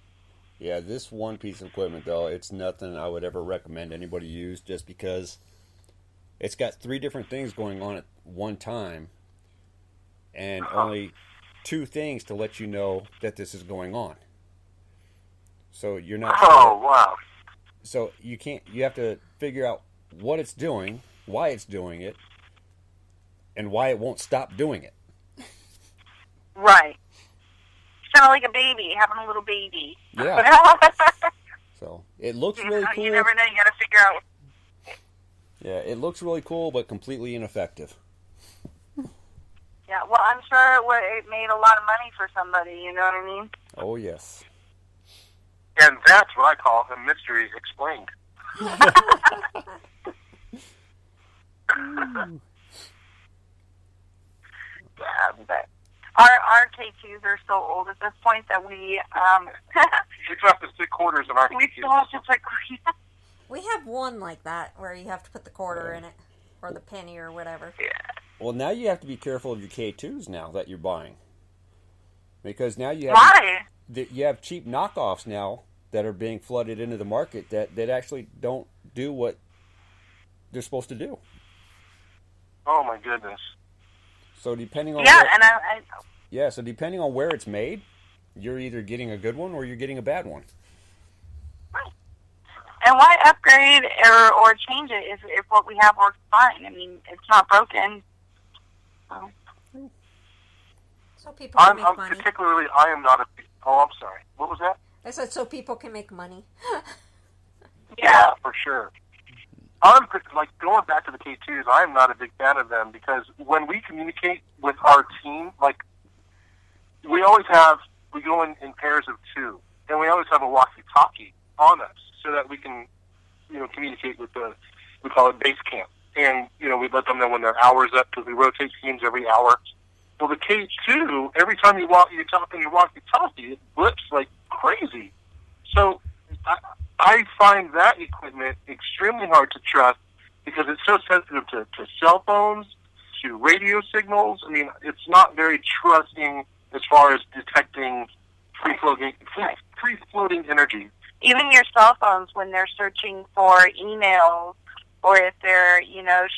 Yeah, this one piece of equipment, though, it's nothing I would ever recommend anybody use, just because it's got 3 different things going on at one time and only 2 things to let you know that this is going on. So you're not Oh, wow. So you have to figure out what it's doing, why it's doing it, and why it won't stop doing it. Right. Kind of like a baby, having a little baby. Yeah. So it looks really cool. You never know. You got to figure out. Yeah, it looks really cool, but completely ineffective. Yeah. Well, I'm sure it made a lot of money for somebody. You know what I mean? Oh yes. And that's what I call a mystery explained. Yeah, but our K2s are so old at this point that we still have to stick quarters in our we still have to put. We have one like that where you have to put the quarter in it, or the penny, or whatever. Yeah. Well, now you have to be careful of your K2s now that you're buying, because now you have cheap knockoffs now that are being flooded into the market that actually don't do what they're supposed to do. Oh my goodness. So depending on so depending on where it's made, you're either getting a good one or you're getting a bad one. Right. And why upgrade or change it if what we have works fine? I mean, it's not broken. So people can make money. Particularly, I am not a... Oh, I'm sorry. What was that? I said so people can make money. Yeah, for sure. I'm like going back to the K2s. I'm not a big fan of them because when we communicate with our team, like we go in pairs of 2, and we always have a walkie-talkie on us so that we can, communicate with we call it base camp, and we let them know when their hour's up because we rotate teams every hour. Well, the K2, every time you talk on your walkie-talkie, it blips like crazy. So I find that equipment extremely hard to trust because it's so sensitive to cell phones, to radio signals. I mean, it's not very trusting as far as detecting free-floating energy. Even your cell phones, when they're searching for emails or if they're,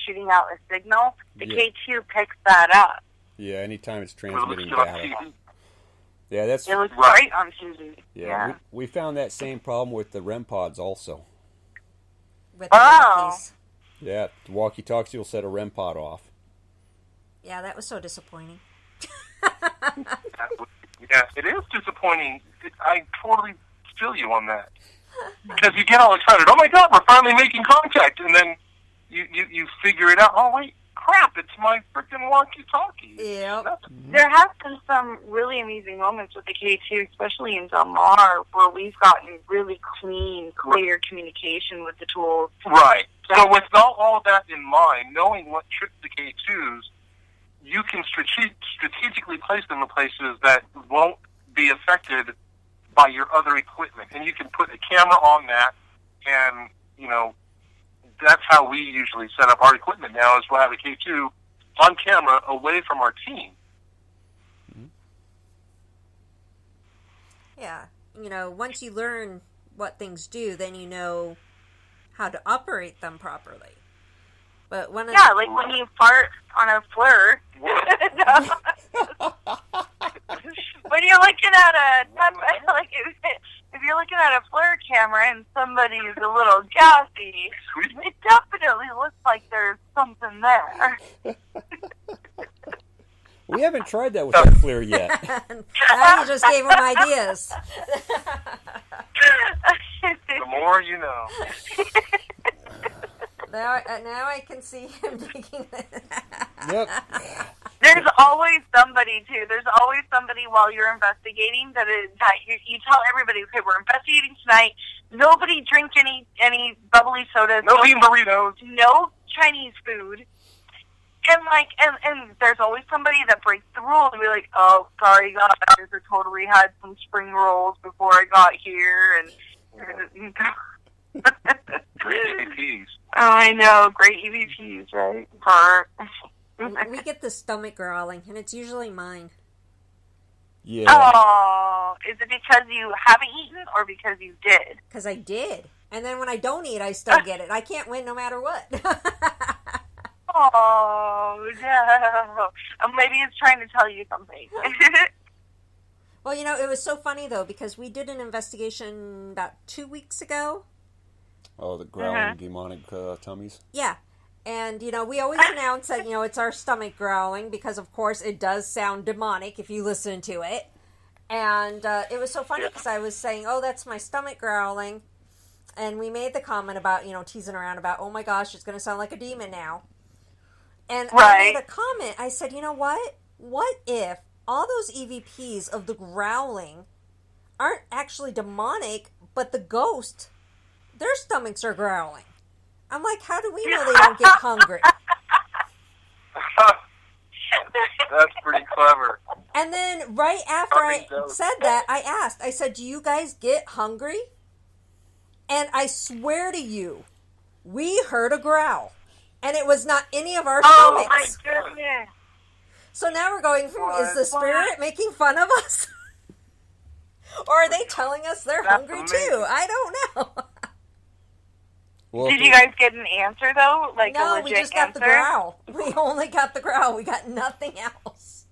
shooting out a signal, the K2 picks that up. Yeah, anytime it's transmitting data. Yeah, it looks great on TV. Yeah. We found that same problem with the REM pods also. With the walkies. Yeah, the walkie-talkie will set a REM pod off. Yeah, that was so disappointing. Yeah, it is disappointing. I totally feel you on that. Because you get all excited. Oh my God, we're finally making contact. And then you figure it out. Oh wait, crap, it's my freaking walkie-talkie. Yep. There have been some really amazing moments with the K2, especially in Del Mar, where we've gotten really clear communication with the tools. Right. So with all of that in mind, knowing what trips the K2s, you can strategically place them in places that won't be affected by your other equipment. And you can put a camera on that and, that's how we usually set up our equipment now, is we'll have a K2 on camera away from our team. Yeah. Once you learn what things do, then you know how to operate them properly. But when like when you fart on a FLIR. When you're looking at if you're looking at a FLIR camera and somebody's a little gassy, it definitely looks like there's something there. We haven't tried that with our FLIR yet. Now you just gave them ideas. The more you know. Now I can see him taking that. Yep. There's always somebody, too. There's always somebody while you're investigating that you tell everybody, okay, we're investigating tonight. Nobody drink any bubbly sodas. No eating burritos. No Chinese food. And there's always somebody that breaks the rules and be like, oh, sorry, guys, I totally had some spring rolls before I got here. And Great EVPs. Oh, I know. Great EVPs, right? We get the stomach growling, and it's usually mine. Yeah. Oh, is it because you haven't eaten or because you did? Because I did. And then when I don't eat, I still get it. I can't win no matter what. Oh, no. Maybe it's trying to tell you something. Well, it was so funny, though, because we did an investigation about 2 weeks ago. Oh, the growling demonic tummies? Yeah. And, we always announce that, it's our stomach growling because, of course, it does sound demonic if you listen to it. And it was so funny because I was saying, oh, that's my stomach growling. And we made the comment about, teasing around about, oh, my gosh, it's going to sound like a demon now. And I made a comment. I said, you know what? What if all those EVPs of the growling aren't actually demonic, but the ghost, their stomachs are growling? I'm like, how do we know they don't get hungry? That's pretty clever. And then right after I said that, I said, do you guys get hungry? And I swear to you, we heard a growl. And it was not any of our stomachs. Oh, my goodness. So now we're going, is the spirit making fun of us? Or are they telling us they're hungry too? I don't know. Well, did you guys get an answer, though? Like no, a legit we just got the growl. We only got the growl. We got nothing else.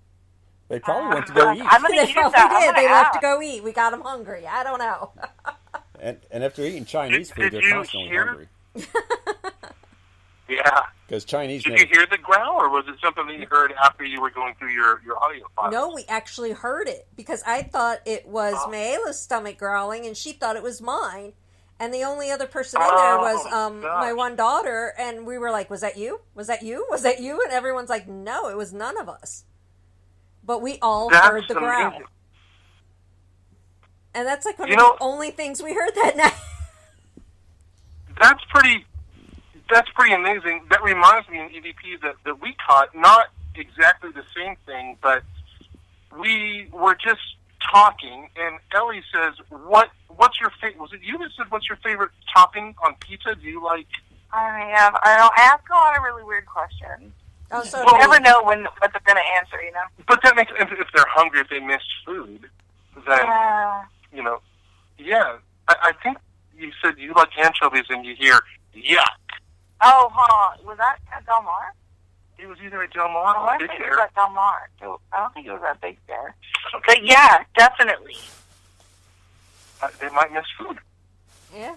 They probably went to go eat. I'm gonna They probably did. They left to go eat. We got them hungry. I don't know. And after eating Chinese food, they're constantly hungry. Yeah. Because Chinese. Did you hear the growl, or was it something that you heard after you were going through your audio file? No, we actually heard it because I thought it was Mayla's stomach growling, and she thought it was mine. And the only other person in there was my one daughter, and we were like, was that you? Was that you? Was that you? And everyone's like, no, it was none of us. But we all heard the growl. Amazing. And that's like one of the only things we heard that night. That's pretty amazing. That reminds me of EVP that we caught, not exactly the same thing, but we were just talking, and Ellie says, what's your favorite, was it you that said, what's your favorite topping on pizza? Do you like... I don't ask a lot of really weird questions. Oh, so you never know what they're going to answer, But that makes, if they're hungry, if they missed food, then, yeah. I think you said you like anchovies and you hear, yuck. Oh, hold on. Was that at Del Mar? It was either at Del Mar or I Big think it Bear. was at Del Mar. I don't think it was at Big Bear. But yeah, definitely. They might miss food. Yeah.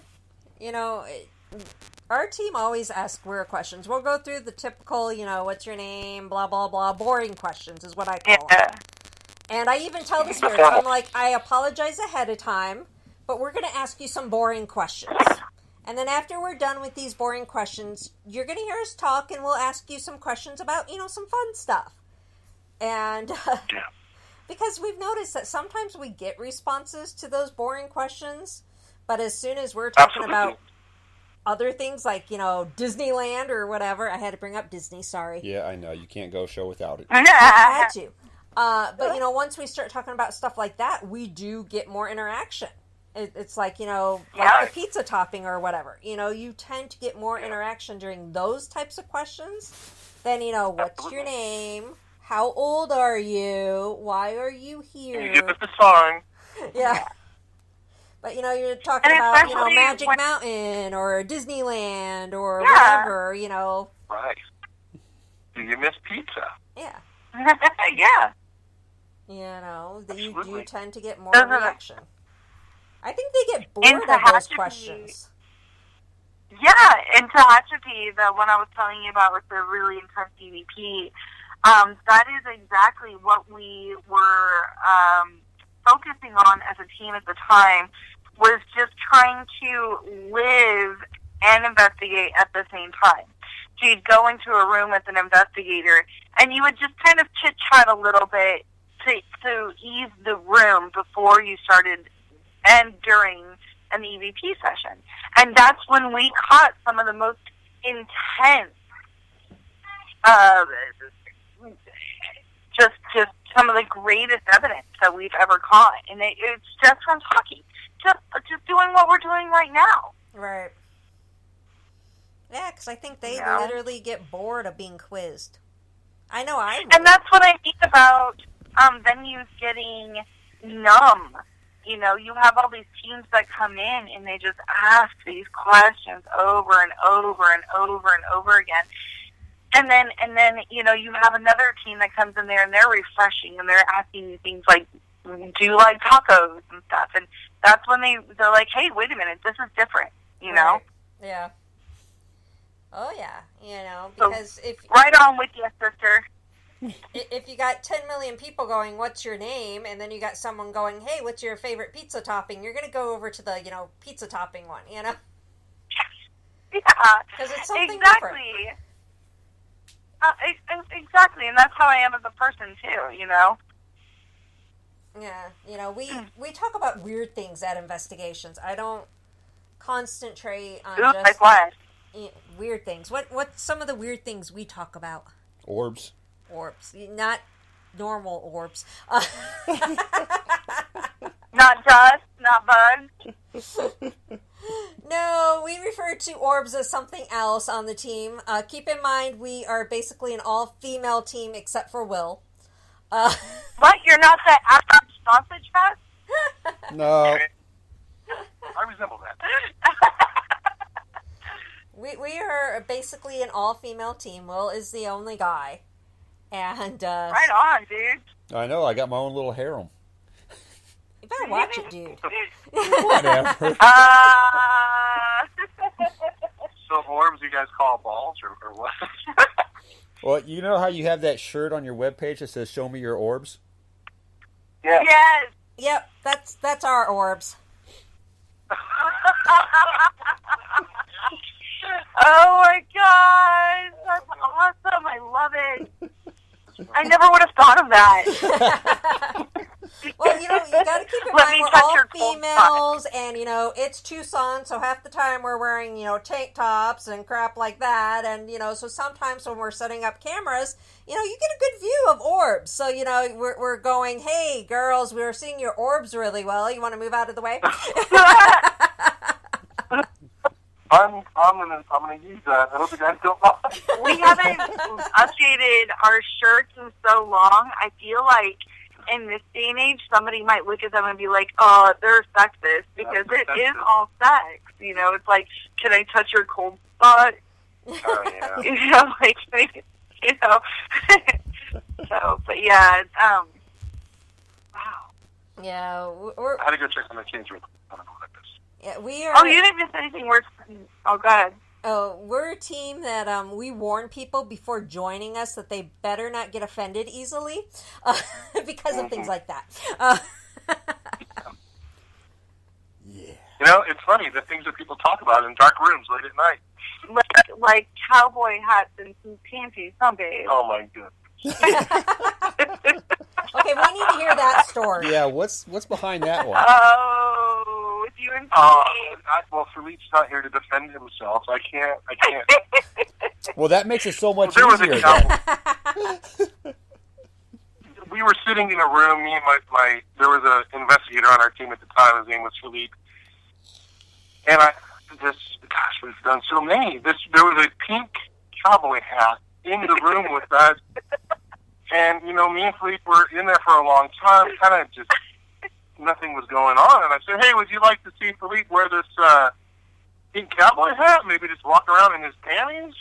Our team always asks weird questions. We'll go through the typical, what's your name, blah, blah, blah, boring questions is what I call them. And I even tell the spirits, I'm like, I apologize ahead of time, but we're going to ask you some boring questions. And then after we're done with these boring questions, you're going to hear us talk, and we'll ask you some questions about, some fun stuff. And because we've noticed that sometimes we get responses to those boring questions, but as soon as we're talking about other things like, Disneyland or whatever, I had to bring up Disney, sorry. Yeah, I know. You can't go show without it. I had to. But, once we start talking about stuff like that, we do get more interaction. It's like, like Yeah. the pizza topping or whatever. You tend to get more interaction during those types of questions than, what's your name? How old are you? Why are you here? And you get the song. Yeah. But, you're talking And about, especially Magic when- Mountain or Disneyland or Yeah. whatever, Right. Do you miss pizza? Yeah. Yeah. You do Absolutely. tend to get more Doesn't it? reaction. I think they get bored And of to have those to be- questions. Yeah, and Tehachapi, the one I was telling you about with the really intense EVP, that is exactly what we were focusing on as a team at the time, was just trying to live and investigate at the same time. So you'd go into a room with an investigator, and you would just kind of chit-chat a little bit to ease the room before you started and during an EVP session. And that's when we caught some of the most intense, just some of the greatest evidence that we've ever caught. And it's just from talking, just doing what we're doing right now. Right. Yeah, because I think they Yeah. literally get bored of being quizzed. I know I would. And that's what I mean about venues getting numb. You have all these teams that come in and they just ask these questions over and over and over and over again. And then you have another team that comes in there and they're refreshing and they're asking you things like, do you like tacos and stuff? And that's when they're like, hey, wait a minute, this is different, you know? Right. Yeah. Oh, yeah. Because Right on with you, sister. if you got 10 million people going, what's your name? And then you got someone going, hey, what's your favorite pizza topping? You're going to go over to the, pizza topping one, Yeah. Because it's something exactly. different. Exactly, and that's how I am as a person, too, Yeah. We talk about weird things at investigations. I don't concentrate on Ooh, just like what? weird things. What's some of the weird things we talk about? Orbs. Orbs. Not normal orbs. Not dust, not bugs. No, we refer to orbs as something else on the team. Keep in mind, we are basically an all-female team except for Will. What? You're not the average sausage fest? No. I resemble that. We are basically an all-female team. Will is the only guy. And, Right on, dude. I know. I got my own little harem. you better watch it, dude. Whatever. So orbs you guys call balls or what? Well, you know how you have that shirt on your webpage that says "Show me your orbs"? Yeah. Yes. Yep, that's our orbs. Oh my gosh, that's awesome! I love it. I never would have thought of that. Well, you got to keep in Let mind me we're touch all your cold females, and it's Tucson, so half the time we're wearing tank tops and crap like that, and so sometimes when we're setting up cameras, you get a good view of orbs. So we're going, hey girls, we're seeing your orbs really well. You want to move out of the way? I'm gonna use that. I hope you guys don't mind. We haven't updated our shirts in so long. I feel like in this day and age, somebody might look at them and be like, "Oh, they're sexist," because it is all sex. It's like, "Can I touch your cold spot?" Oh yeah. So, but yeah, wow. Yeah, I had to go check on the kids real quick. I don't know what that is. yeah, we are. Oh, you didn't miss anything worse. Oh, go ahead. We're a team that we warn people before joining us that they better not get offended easily because of things like that. Yeah. It's funny the things that people talk about in dark rooms late at night. Like cowboy hats and some panties, huh, babe? Oh my goodness. Okay, we need to hear that story. Yeah. What's behind that one? Oh, with you and Well, Philippe's not here to defend himself. I can't. Well, that makes it so much There was easier. a cowboy. We were sitting in a room. Me and there was an investigator on our team at the time. His name was Philippe, And we've done so many. There was a pink cowboy hat in the room with us. And, me and Philippe were in there for a long time, kind of just, nothing was going on. And I said, hey, would you like to see Philippe wear this pink cowboy hat? Maybe just walk around in his panties?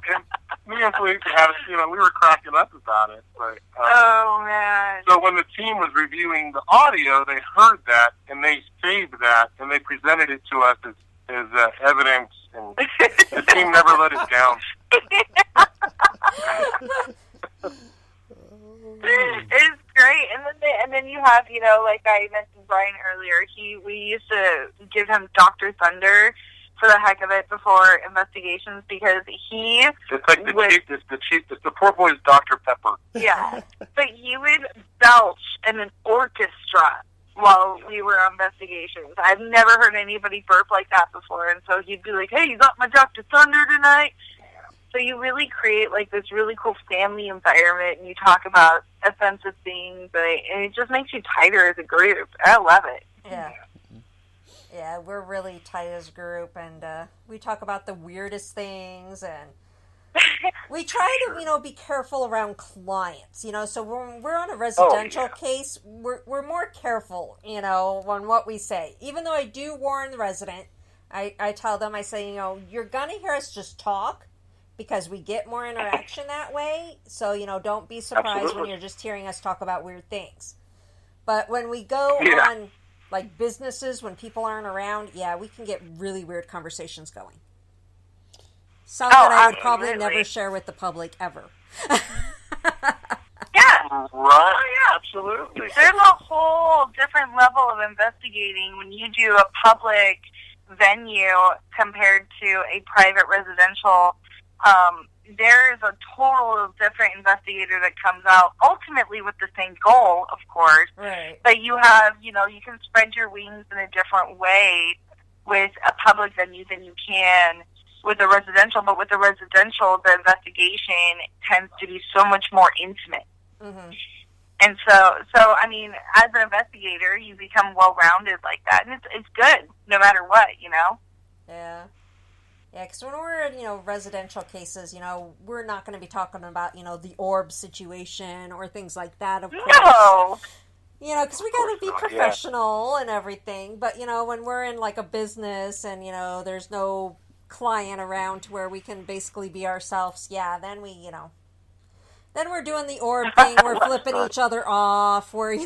And me and Philippe had, we were cracking up about it. But, oh, man. So when the team was reviewing the audio, they heard that, and they saved that, and they presented it to us as evidence, and the team never let us down. It's great, and then you have, like I mentioned Brian earlier. We used to give him Dr. Thunder for the heck of it before investigations because he. It's like the poor boy's Dr. Pepper. Yeah, but he would belch in an orchestra while we were on investigations. I've never heard anybody burp like that before, and so he'd be like, "Hey, you got my Dr. Thunder tonight?" So you really create like this really cool family environment, and you talk about offensive things, and it just makes you tighter as a group. I love it. Yeah, we're really tight as a group, and we talk about the weirdest things, and we try to, be careful around clients, so when we're on a residential case, we're more careful, on what we say. Even though I do warn the resident, I tell them, I say, you're going to hear us just talk, because we get more interaction that way. So, don't be surprised when you're just hearing us talk about weird things. But when we go on, like, businesses, when people aren't around, we can get really weird conversations going. Some that I would probably never share with the public ever. Yeah. Right. Oh, yeah, absolutely. There's a whole different level of investigating when you do a public venue compared to a private residential. There's a total different investigator that comes out, ultimately with the same goal, of course. Right. But you have, you can spread your wings in a different way with a public venue than you can with a residential. But with the residential, the investigation tends to be so much more intimate. Mm-hmm. And so, I mean, as an investigator, you become well-rounded like that. And it's good, no matter what, Yeah. Yeah, because when we're in, residential cases, we're not going to be talking about, the W.E.B.B situation or things like that, of course. No! Because we got to be professional and everything. But, when we're in, like, a business and, there's no client around to where we can basically be ourselves, then we, then we're doing the W.E.B.B thing. We're flipping each other off. We're,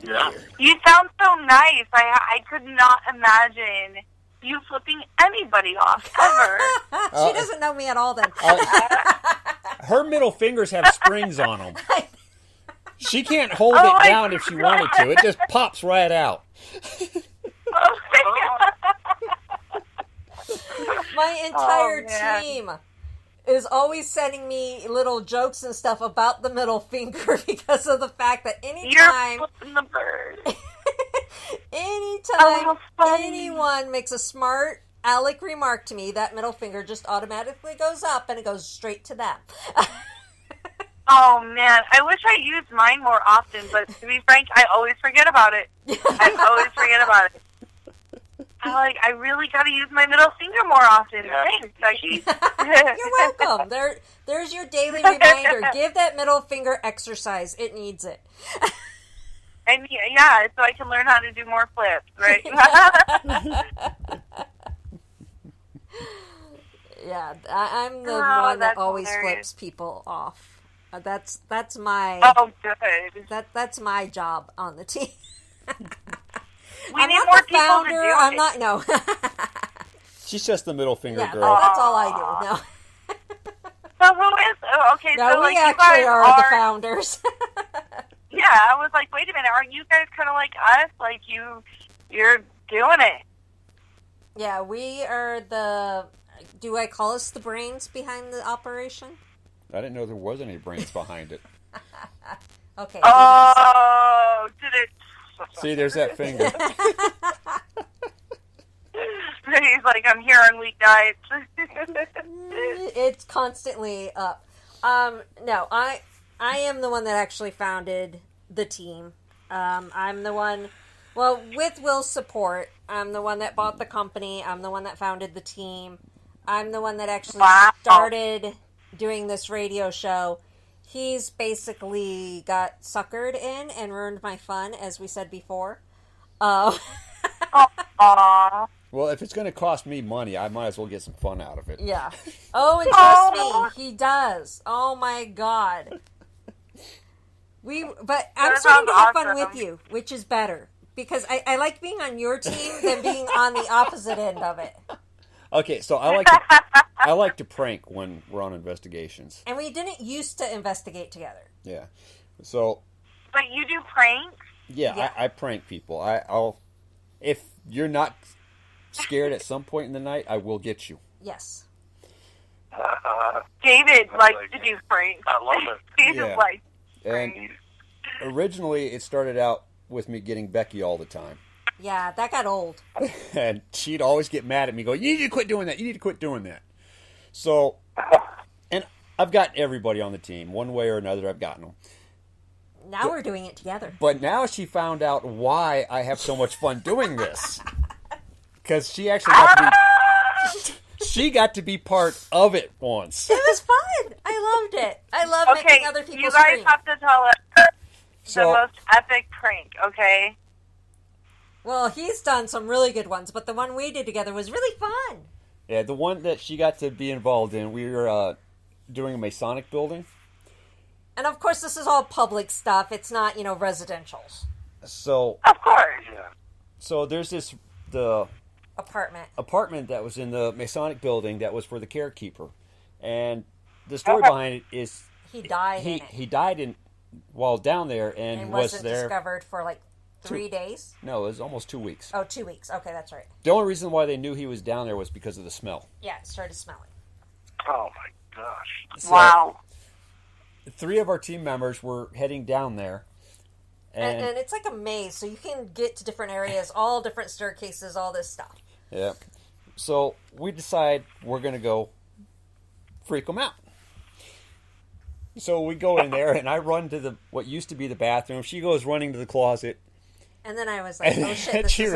Yeah. You sound so nice. I could not imagine you flipping anybody off, ever. She doesn't know me at all, then. Her middle fingers have springs on them. She can't hold it down if she wanted to. It just pops right out. My entire team is always sending me little jokes and stuff about the middle finger because of the fact that anytime You're flipping the bird. anytime anyone makes a smart aleck remark to me, that middle finger just automatically goes up and it goes straight to them. Oh, man. I wish I used mine more often, but to be frank, I always forget about it. it. I really got to use my middle finger more often. Yeah. Thanks, Becky. You're welcome. There's your daily reminder. Give that middle finger exercise. It needs it. And so I can learn how to do more flips, right? Yeah, I'm the one that always flips people off. That's my. Oh, good. That's my job on the team. We I'm need not more the people founder. to do I'm it. not. No. She's just the middle finger Yeah, girl. that's all I do. No. So who is? Oh, okay, No, so we like you actually guys are the founders. Yeah, I was like, wait a minute, aren't you guys kind of like us? Like you're doing it. Yeah, we are the. Do I call us the brains behind the operation? I didn't know there was any brains behind it. Okay. Oh, did it? See, there's that finger. He's like, I'm here on weeknights. It's constantly up. No, I am the one that actually founded the team. I'm the one, well, with Will's support, I'm the one that bought the company. I'm the one that founded the team. I'm the one that actually started doing this radio show. He's basically got suckered in and ruined my fun, as we said before. Aww. Well, if it's going to cost me money, I might as well get some fun out of it. Yeah. Oh, and trust me, he does. Oh my God. But I'm starting to have fun with you, which is better. Because I like being on your team than being on the opposite end of it. Okay, so I like to prank when we're on investigations. And we didn't used to investigate together. Yeah. So. But you do pranks? Yeah. I prank people. I'll if you're not scared at some point in the night, I will get you. Yes. David likes to do pranks. I love it. David likes pranks. And originally, it started out with me getting Becky all the time. Yeah, that got old. And she'd always get mad at me, go, "You need to quit doing that. You need to quit doing that." So, and I've got everybody on the team. One way or another, I've gotten them. Now we're doing it together. But now she found out why I have so much fun doing this. Because she actually got to be part of it once. It was fun. I loved it. I love making other people you guys scream. have to tell us the most epic prank, okay? Well, he's done some really good ones, but the one we did together was really fun. Yeah, the one that she got to be involved in, we were doing a Masonic building. And of course, this is all public stuff. It's not, residentials. So, of course, yeah. So there's the apartment that was in the Masonic building that was for the carekeeper, and the story behind it is he died. He died while down there and wasn't there discovered for like 3 days. No, it was almost 2 weeks. Oh, 2 weeks. Okay, that's right. The only reason why they knew he was down there was because of the smell. Yeah, it started smelling. Oh my gosh! So, wow. 3 of our team members were heading down there. And it's like a maze, so you can get to different areas, all different staircases, all this stuff. Yeah. So we decide we're going to go freak them out. So we go in there, and I run to what used to be the bathroom. She goes running to the closet. And then I was like, oh shit, this she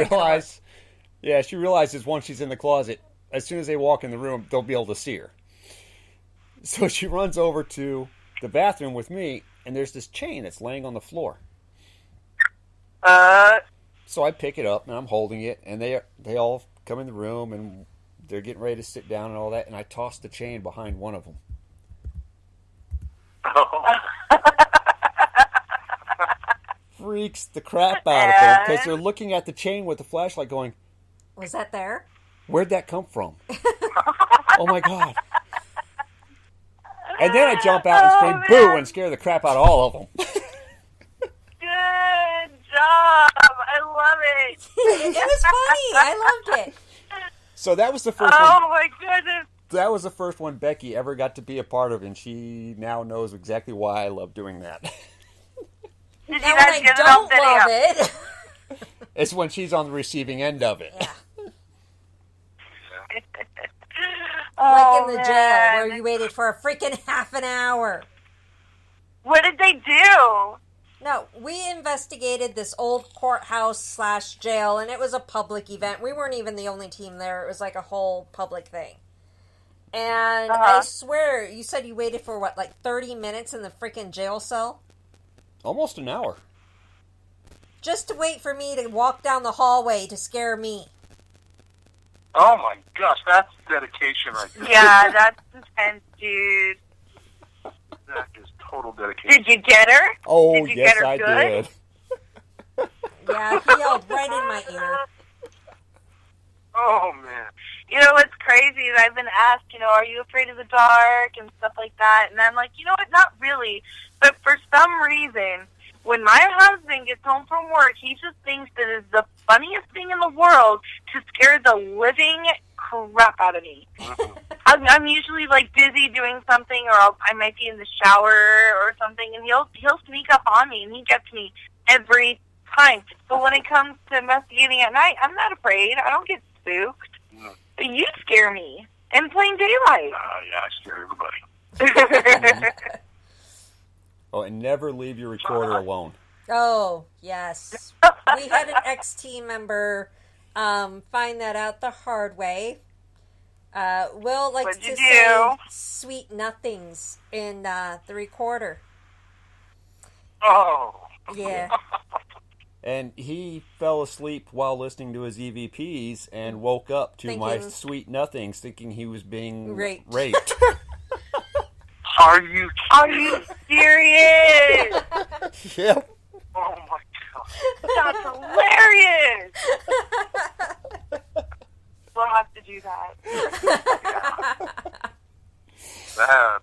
realizes once she's in the closet, as soon as they walk in the room, they'll be able to see her. So she runs over to the bathroom with me, and there's this chain that's laying on the floor. So I pick it up, and I'm holding it, and they all come in the room, and they're getting ready to sit down and all that, and I toss the chain behind one of them. Oh. Freaks the crap out of them, because they're looking at the chain with the flashlight going, was that there? Where'd that come from? Oh my God. And then I jump out and scream boo and scare the crap out of all of them. Good job. I love it. It was funny. I loved it. So that was the first one. Oh my goodness. That was the first one Becky ever got to be a part of, and she now knows exactly why I love doing that. Did now when I don't love it, it's when she's on the receiving end of it. Yeah. Oh, like in the jail where you waited for a freaking half an hour. What did they do? No, we investigated this old courthouse / jail, and it was a public event. We weren't even the only team there. It was like a whole public thing. And I swear, you said you waited for, what, like 30 minutes in the freaking jail cell? Almost an hour. Just to wait for me to walk down the hallway to scare me. Oh my gosh, that's dedication right there. Yeah, that's intense, dude. That is total dedication. Did you get her? Oh, did you yes, get her I good? did. Yeah, he yelled right in my ear. Oh, man. You know what's crazy is I've been asked, are you afraid of the dark and stuff like that? And I'm like, you know what, not really. But for some reason, when my husband gets home from work, he just thinks that it's the funniest thing in the world to scare the living crap out of me. I'm usually like busy doing something, or I might be in the shower or something, and he'll sneak up on me, and he gets me every time. But when it comes to investigating at night, I'm not afraid. I don't get spooked. No. But you scare me in plain daylight. Yeah, I scare everybody. Oh, and never leave your recorder alone. Oh, yes. We had an ex-team member find that out the hard way. Will likes What'd you to say do? sweet nothings in the recorder. Oh. Yeah. And he fell asleep while listening to his EVPs and woke up to my Thinking- sweet nothings, thinking he was being Raped. Are you Are you serious? Yep. Oh my god. That's hilarious. We'll have to do that.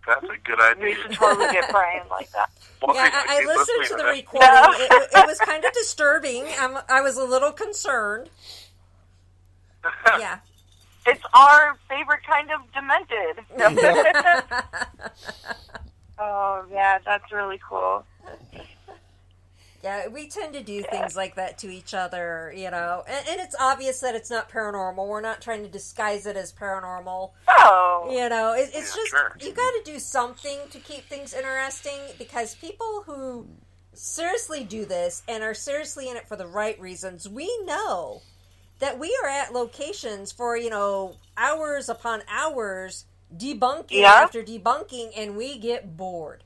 That's a good idea. We should totally get Brian like that. Well, Yeah, I keep listened to the that. recording. No. It was kind of disturbing. I was a little concerned. Yeah. It's our favorite kind of demented. Oh, yeah, that's really cool. Yeah, we tend to do things like that to each other, you know. And it's obvious that it's not paranormal. We're not trying to disguise it as paranormal. Oh. You know, it's Yeah, just, sure. you got to do something to keep things interesting, because people who seriously do this and are seriously in it for the right reasons, we know that we are at locations for, you know, hours upon hours debunking after debunking, and we get bored.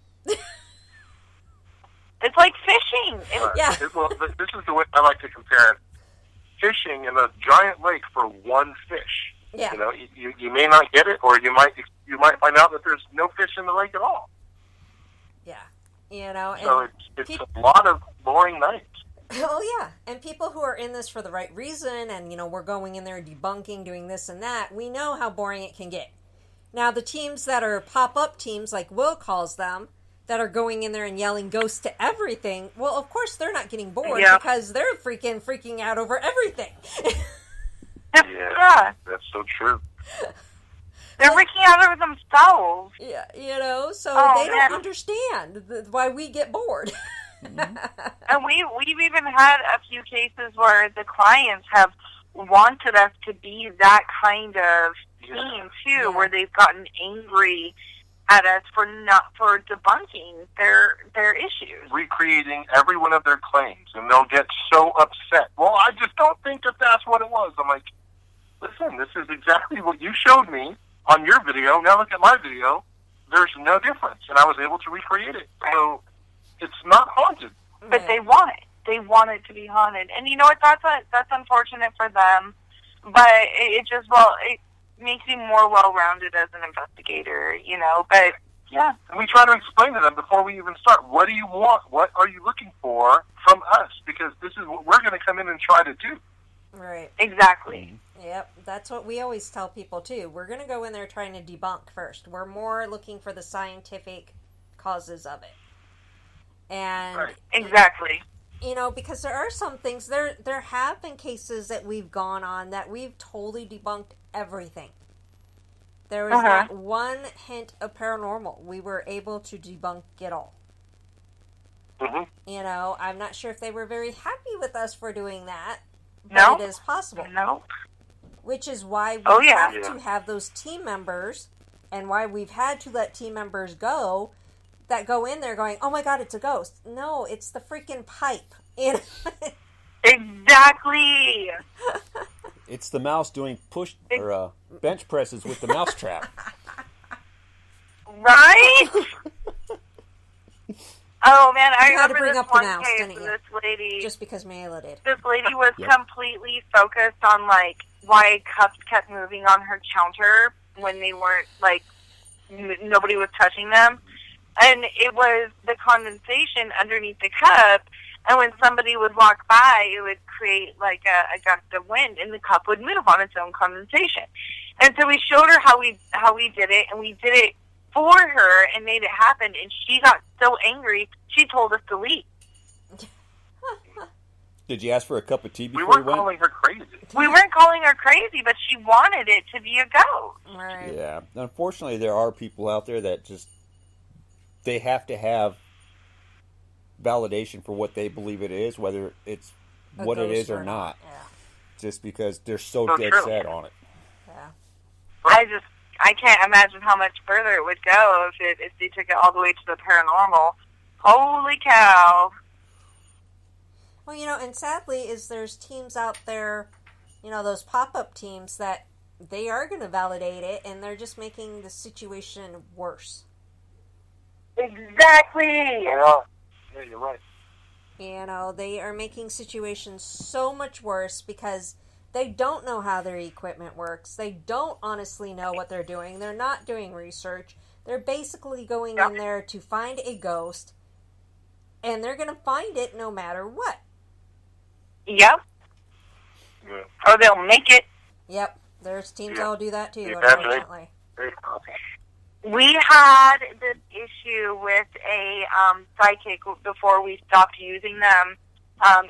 It's like fishing. Yeah. Well, this is the way I like to compare it. Fishing in a giant lake for one fish. Yeah. You know, you may not get it, or you might find out that there's no fish in the lake at all. Yeah. You know, and So it's a lot of boring nights. oh yeah, and people who are in this for the right reason, and you know, we're going in there debunking, doing this and that, we know how boring it can get. Now, the teams that are pop-up teams, like Will calls them, that are going in there and yelling ghosts to everything, well, of course they're not getting bored, because they're freaking out over everything. Yeah. That's so true. They're freaking out over themselves. Yeah, you know, so they man. don't understand why we get bored. And we've even had a few cases where the clients have wanted us to be that kind of team too, where they've gotten angry at us for debunking their issues. Recreating every one of their claims, and they'll get so upset. Well, I just don't think that that's what it was. I'm like, listen, this is exactly what you showed me on your video. Now look at my video. There's no difference, and I was able to recreate it. So it's not haunted. But they want it. They want it to be haunted. And you know what? That's unfortunate for them. But it makes you more well-rounded as an investigator, you know. But, yeah. And we try to explain to them before we even start, what do you want? What are you looking for from us? Because this is what we're going to come in and try to do. Right. Exactly. Yep, that's what we always tell people, too. We're going to go in there trying to debunk first. We're more looking for the scientific causes of it. And, Right. Exactly. you know, because there are some things, there have been cases that we've gone on that we've totally debunked everything. There was not one hint of paranormal. We were able to debunk it all. Mm-hmm. You know, I'm not sure if they were very happy with us for doing that, but No. it is possible. No. Which is why we have Yeah. to have those team members, and why we've had to let team members go, that go in there going, oh my god, it's a ghost. No, it's the freaking pipe. You know? Exactly. It's the mouse doing bench presses with the mouse trap. Right? Oh, man, I You had to remember bring this up the one mouse, case. didn't you? This lady... Just because Mayla did. This lady was Yep. completely focused on, like, why cups kept moving on her counter when they weren't, like, nobody was touching them. And it was the condensation underneath the cup, and when somebody would walk by, it would create, like, a gust of wind, and the cup would move on its own condensation. And so we showed her how we did it, and we did it for her and made it happen, and she got so angry, she told us to leave. Did you ask for a cup of tea before We you weren't went? calling her crazy. We weren't calling her crazy, but she wanted it to be a ghost. Right. Yeah. Unfortunately, there are people out there that just, they have to have validation for what they believe it is, whether it's what it is or not. Yeah. Just because they're so So dead true. set on it. Yeah. I can't imagine how much further it would go if they took it all the way to the paranormal. Holy cow. Well, and sadly is there's teams out there, those pop-up teams that they are going to validate it, and they're just making the situation worse. Exactly. Yeah, you're right. They are making situations so much worse because they don't know how their equipment works. They don't honestly know what they're doing. They're not doing research. They're basically going in there to find a ghost, and they're going to find it no matter what. Yep. Yeah. Or they'll make it. Yep. There's teams that'll do that too, Yeah, unfortunately. We had this issue with a psychic before we stopped using them.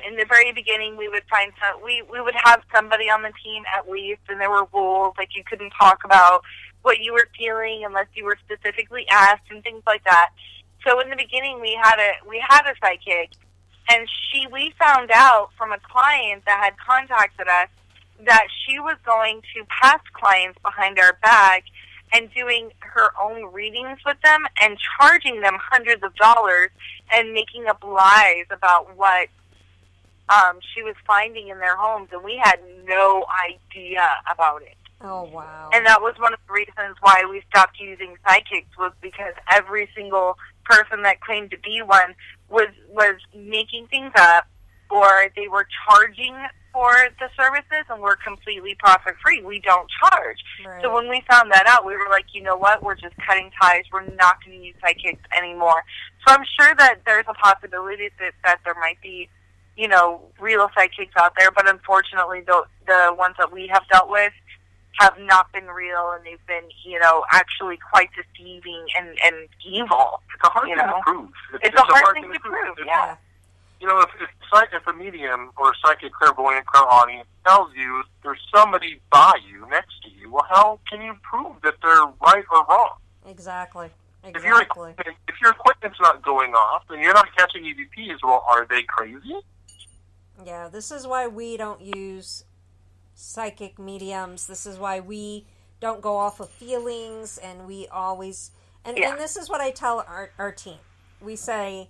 In the very beginning, we would find we would have somebody on the team at least, and there were rules like you couldn't talk about what you were feeling unless you were specifically asked and things like that. So in the beginning, we had a psychic, and we found out from a client that had contacted us that she was going to pass clients behind our back and doing her own readings with them and charging them hundreds of dollars and making up lies about what she was finding in their homes, and we had no idea about it. Oh, wow. And that was one of the reasons why we stopped using psychics, was because every single person that claimed to be one was making things up, or they were charging for the services and we're completely profit-free. We don't charge. Right. So when we found that out, we were like, you know what? We're just cutting ties. We're not going to use psychics anymore. So I'm sure that there's a possibility that there might be, real psychics out there, but unfortunately the ones that we have dealt with have not been real, and they've been, actually quite deceiving and evil. It's a hard thing to prove. It's a hard thing to prove, yeah. If a medium or a psychic clairvoyant clairaudient tells you there's somebody by you, next to you, well, how can you prove that they're right or wrong? Exactly. If your equipment's not going off and you're not catching EVPs, well, are they crazy? Yeah, this is why we don't use psychic mediums. This is why we don't go off of feelings, and we always... And this is what I tell our team. We say,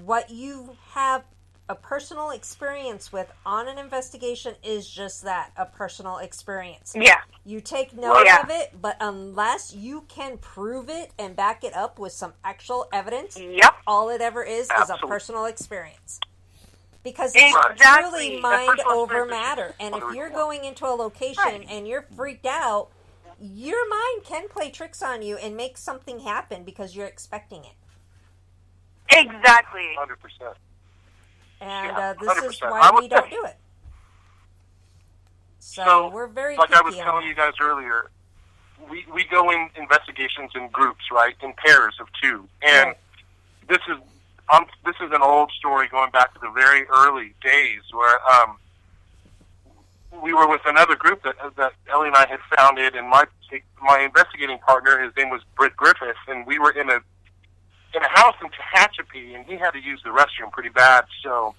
what you have a personal experience with on an investigation is just that, a personal experience. Yeah. You take note of it, but unless you can prove it and back it up with some actual evidence, all it ever is a personal experience. Because it's truly mind over matter. And if you're going into a location and you're freaked out, your mind can play tricks on you and make something happen because you're expecting it. Exactly. 100%. And this is why we don't do it. So we're very like picky I was telling you guys earlier, we go in investigations in groups, right, in pairs of two. And this is an old story going back to the very early days where we were with another group that Ellie and I had founded, and my investigating partner, his name was Britt Griffith, and we were in a house in Tehachapi, and he had to use the restroom pretty bad, so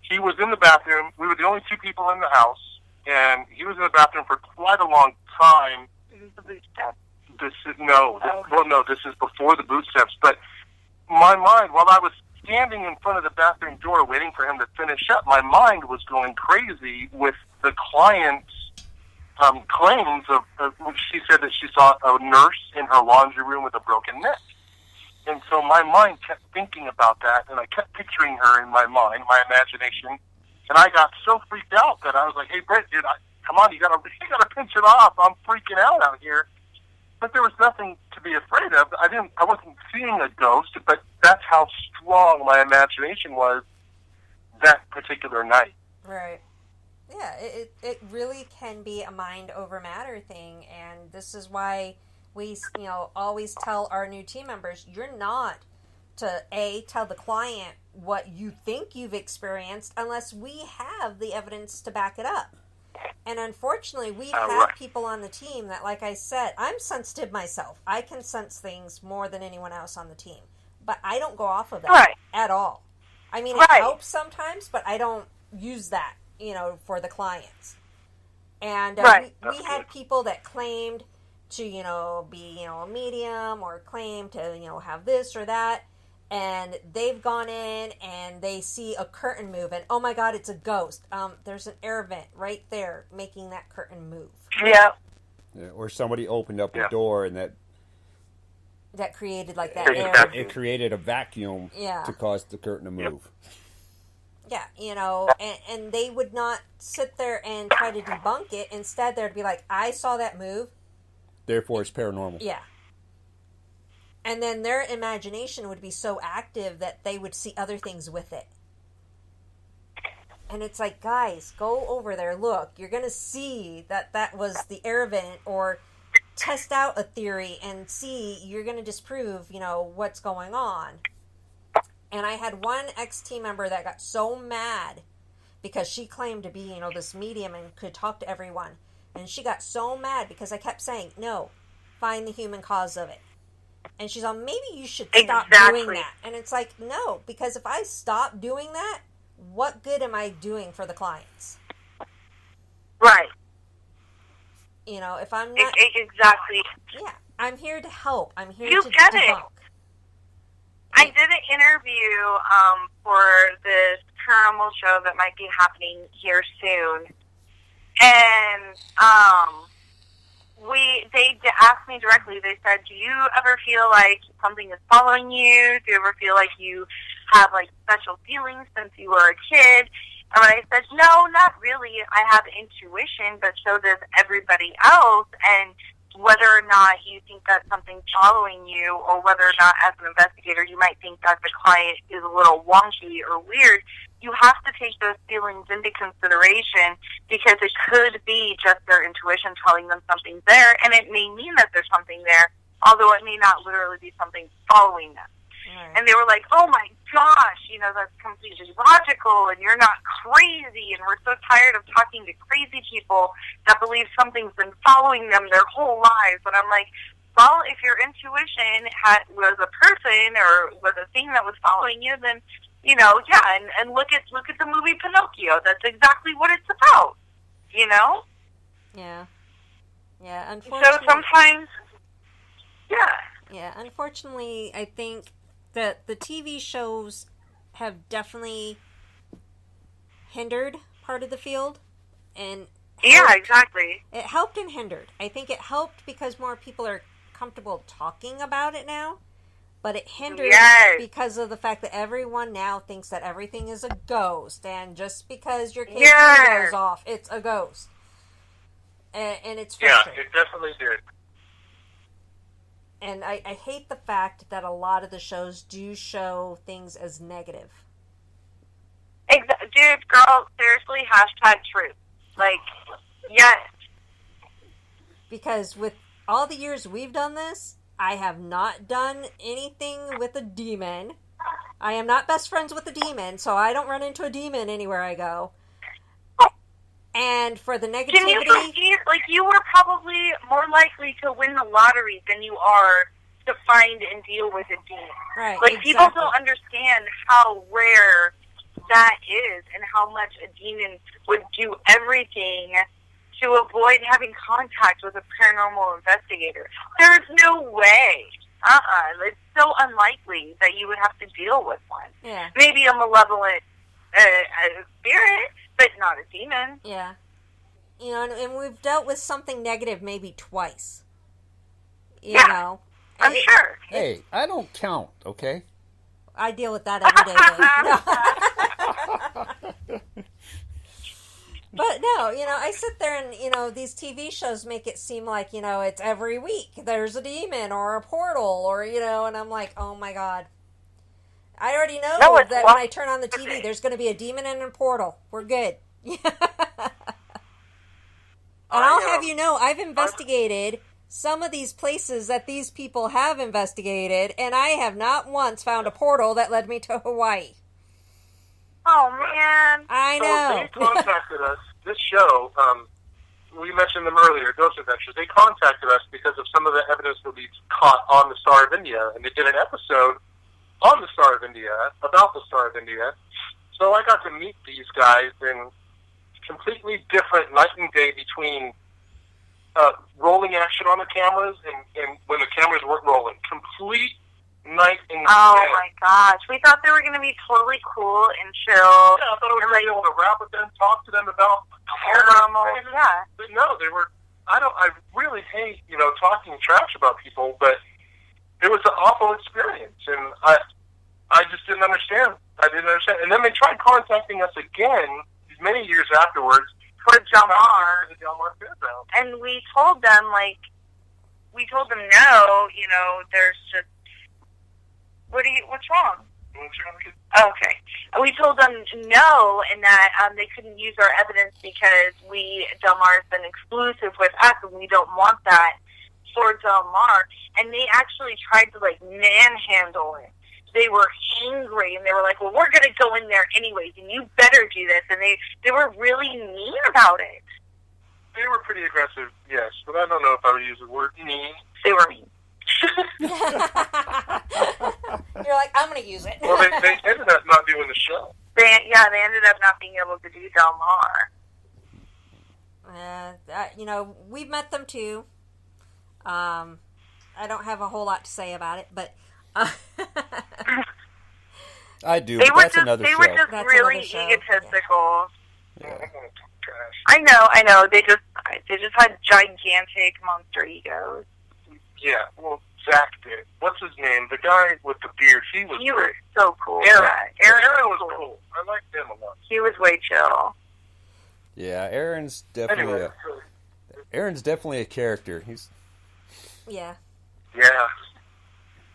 he was in the bathroom. We were the only two people in the house, and he was in the bathroom for quite a long time. This is the boot step. This is before the boot steps, but my mind, while I was standing in front of the bathroom door waiting for him to finish up, my mind was going crazy with the client's claims of she said that she saw a nurse in her laundry room with a broken neck. And so my mind kept thinking about that, and I kept picturing her in my mind, my imagination, and I got so freaked out that I was like, "Hey, Brett, dude, come on, you gotta pinch it off. I'm freaking out here." But there was nothing to be afraid of. I wasn't seeing a ghost, but that's how strong my imagination was that particular night. Right. Yeah, it really can be a mind over matter thing, and this is why we always tell our new team members, you're not to tell the client what you think you've experienced unless we have the evidence to back it up. And unfortunately, we've had people on the team that, like I said, I'm sensitive myself. I can sense things more than anyone else on the team. But I don't go off of that at all. I mean, it helps sometimes, but I don't use that, for the clients. And we had people that claimed to, be, a medium, or claimed to, have this or that. and they've gone in and they see a curtain move, and oh my god, it's a ghost. There's an air vent right there making that curtain move. Yeah. Or somebody opened up a door and that created like that air. It created a vacuum to cause the curtain to move. Yeah, you know, and they would not sit there and try to debunk it. Instead, they'd be like, I saw that move. Therefore, it's paranormal. Yeah. And then their imagination would be so active that they would see other things with it. And it's like, guys, go over there, look. You're going to see that was the air vent, or test out a theory and see, you're going to disprove, you know, what's going on. And I had one ex-team member that got so mad because she claimed to be, you know, this medium and could talk to everyone. And she got so mad because I kept saying, no, find the human cause of it. And she's on, maybe you should stop doing that. And it's like, no, because if I stop doing that, what good am I doing for the clients? Right. You know, if I'm not... Exactly. Yeah, I'm here to help. I'm here to get debunk. I did an interview for this paranormal show that might be happening here soon. And they asked me directly, they said, do you ever feel like something is following you? Do you ever feel like you have like special feelings since you were a kid? And when I said, no, not really. I have intuition, but so does everybody else. And whether or not you think that something's following you, or whether or not as an investigator you might think that the client is a little wonky or weird, you have to take those feelings into consideration, because it could be just their intuition telling them something's there, and it may mean that there's something there, although it may not literally be something following them. Right. And they were like, oh my gosh, you know, that's completely logical, and you're not crazy, and we're so tired of talking to crazy people that believe something's been following them their whole lives. And I'm like, well, if your intuition was a person or was a thing that was following you, then, you know, yeah, and look at the movie Pinocchio. That's exactly what it's about, you know? Yeah. Yeah, unfortunately. So sometimes, yeah. Yeah, unfortunately, I think that the TV shows have definitely hindered part of the field, and yeah, exactly. It helped and hindered. I think it helped because more people are comfortable talking about it now, but it hindered because of the fact that everyone now thinks that everything is a ghost, and just because your kid goes off, it's a ghost, and it's frustrating. Yeah, it definitely did. And I hate the fact that a lot of the shows do show things as negative. Dude, girl, seriously, #truth. Like, yes. Because with all the years we've done this, I have not done anything with a demon. I am not best friends with a demon, so I don't run into a demon anywhere I go. And for the negativity... Can you believe, like, you were probably more likely to win the lottery than you are to find and deal with a demon. Right, like, people don't understand how rare that is, and how much a demon would do everything to avoid having contact with a paranormal investigator. There's no way. It's so unlikely that you would have to deal with one. Yeah. Maybe a malevolent spirit, but not a demon. Yeah. You know, and we've dealt with something negative maybe twice. You know. I'm sure. Hey, I don't count, okay? I deal with that every day. But no, you know, I sit there and, you know, these TV shows make it seem like, you know, it's every week there's a demon or a portal or, you know, and I'm like, oh my God. I already know that when I turn on the TV, there's going to be a demon and a portal. We're good. And I'll have you know, I've investigated some of these places that these people have investigated, and I have not once found a portal that led me to Hawaii. Oh, man. I know. So they contacted us, this show, we mentioned them earlier, Ghost Adventures. They contacted us because of some of the evidence that we caught on the Star of India, and they did an episode on the Star of India, about the Star of India. So I got to meet these guys, and completely different night and day between rolling action on the cameras and when the cameras weren't rolling. Complete night and Oh day. my gosh. We thought they were going to be totally cool and chill. Yeah, I thought I was going to be able to rap with them, talk to them about Paranormal. Yeah. But no, they were. I really hate talking trash about people, but it was an awful experience, and I just didn't understand. I didn't understand. And then they tried contacting us again many years afterwards For Del Mar. the Del Mar Fairground. And we told them, no, there's just, what's wrong? Okay. We told them no, and that they couldn't use our evidence because Del Mar has been exclusive with us, and we don't want that for Del Mar. And they actually tried to, manhandle it. They were angry, and they were like, well, we're going to go in there anyways, and you better do this. And they were really mean about it. They were pretty aggressive, yes, but I don't know if I would use the word mean. They were mean. You're like, I'm going to use it. Well, they ended up not doing the show. They ended up not being able to do Del Mar. We've met them too. I don't have a whole lot to say about it, but I do. They But were that's just another they show. were just That's really another show. egotistical. Yeah. Trash. I know. They just had gigantic monster egos. Yeah, well, Zach did. What's his name? The guy with the beard. He was He was great. so cool. Aaron. Yeah, Aaron was cool. I liked him a lot. He was way chill. Yeah, Aaron's definitely Anyway, a character. He's yeah. yeah.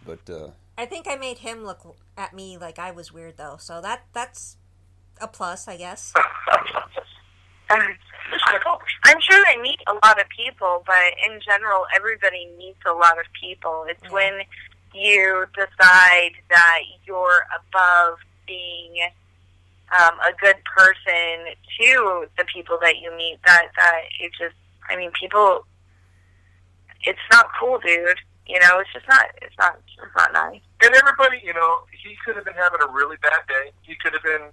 but I think I made him look at me like I was weird, though. So that's a plus, I guess. Mission accomplished. I'm sure they meet a lot of people, but in general, everybody meets a lot of people. It's when you decide that you're above being a good person to the people that you meet that it just, people, it's not cool, dude. It's not nice. And everybody, he could have been having a really bad day. He could have been,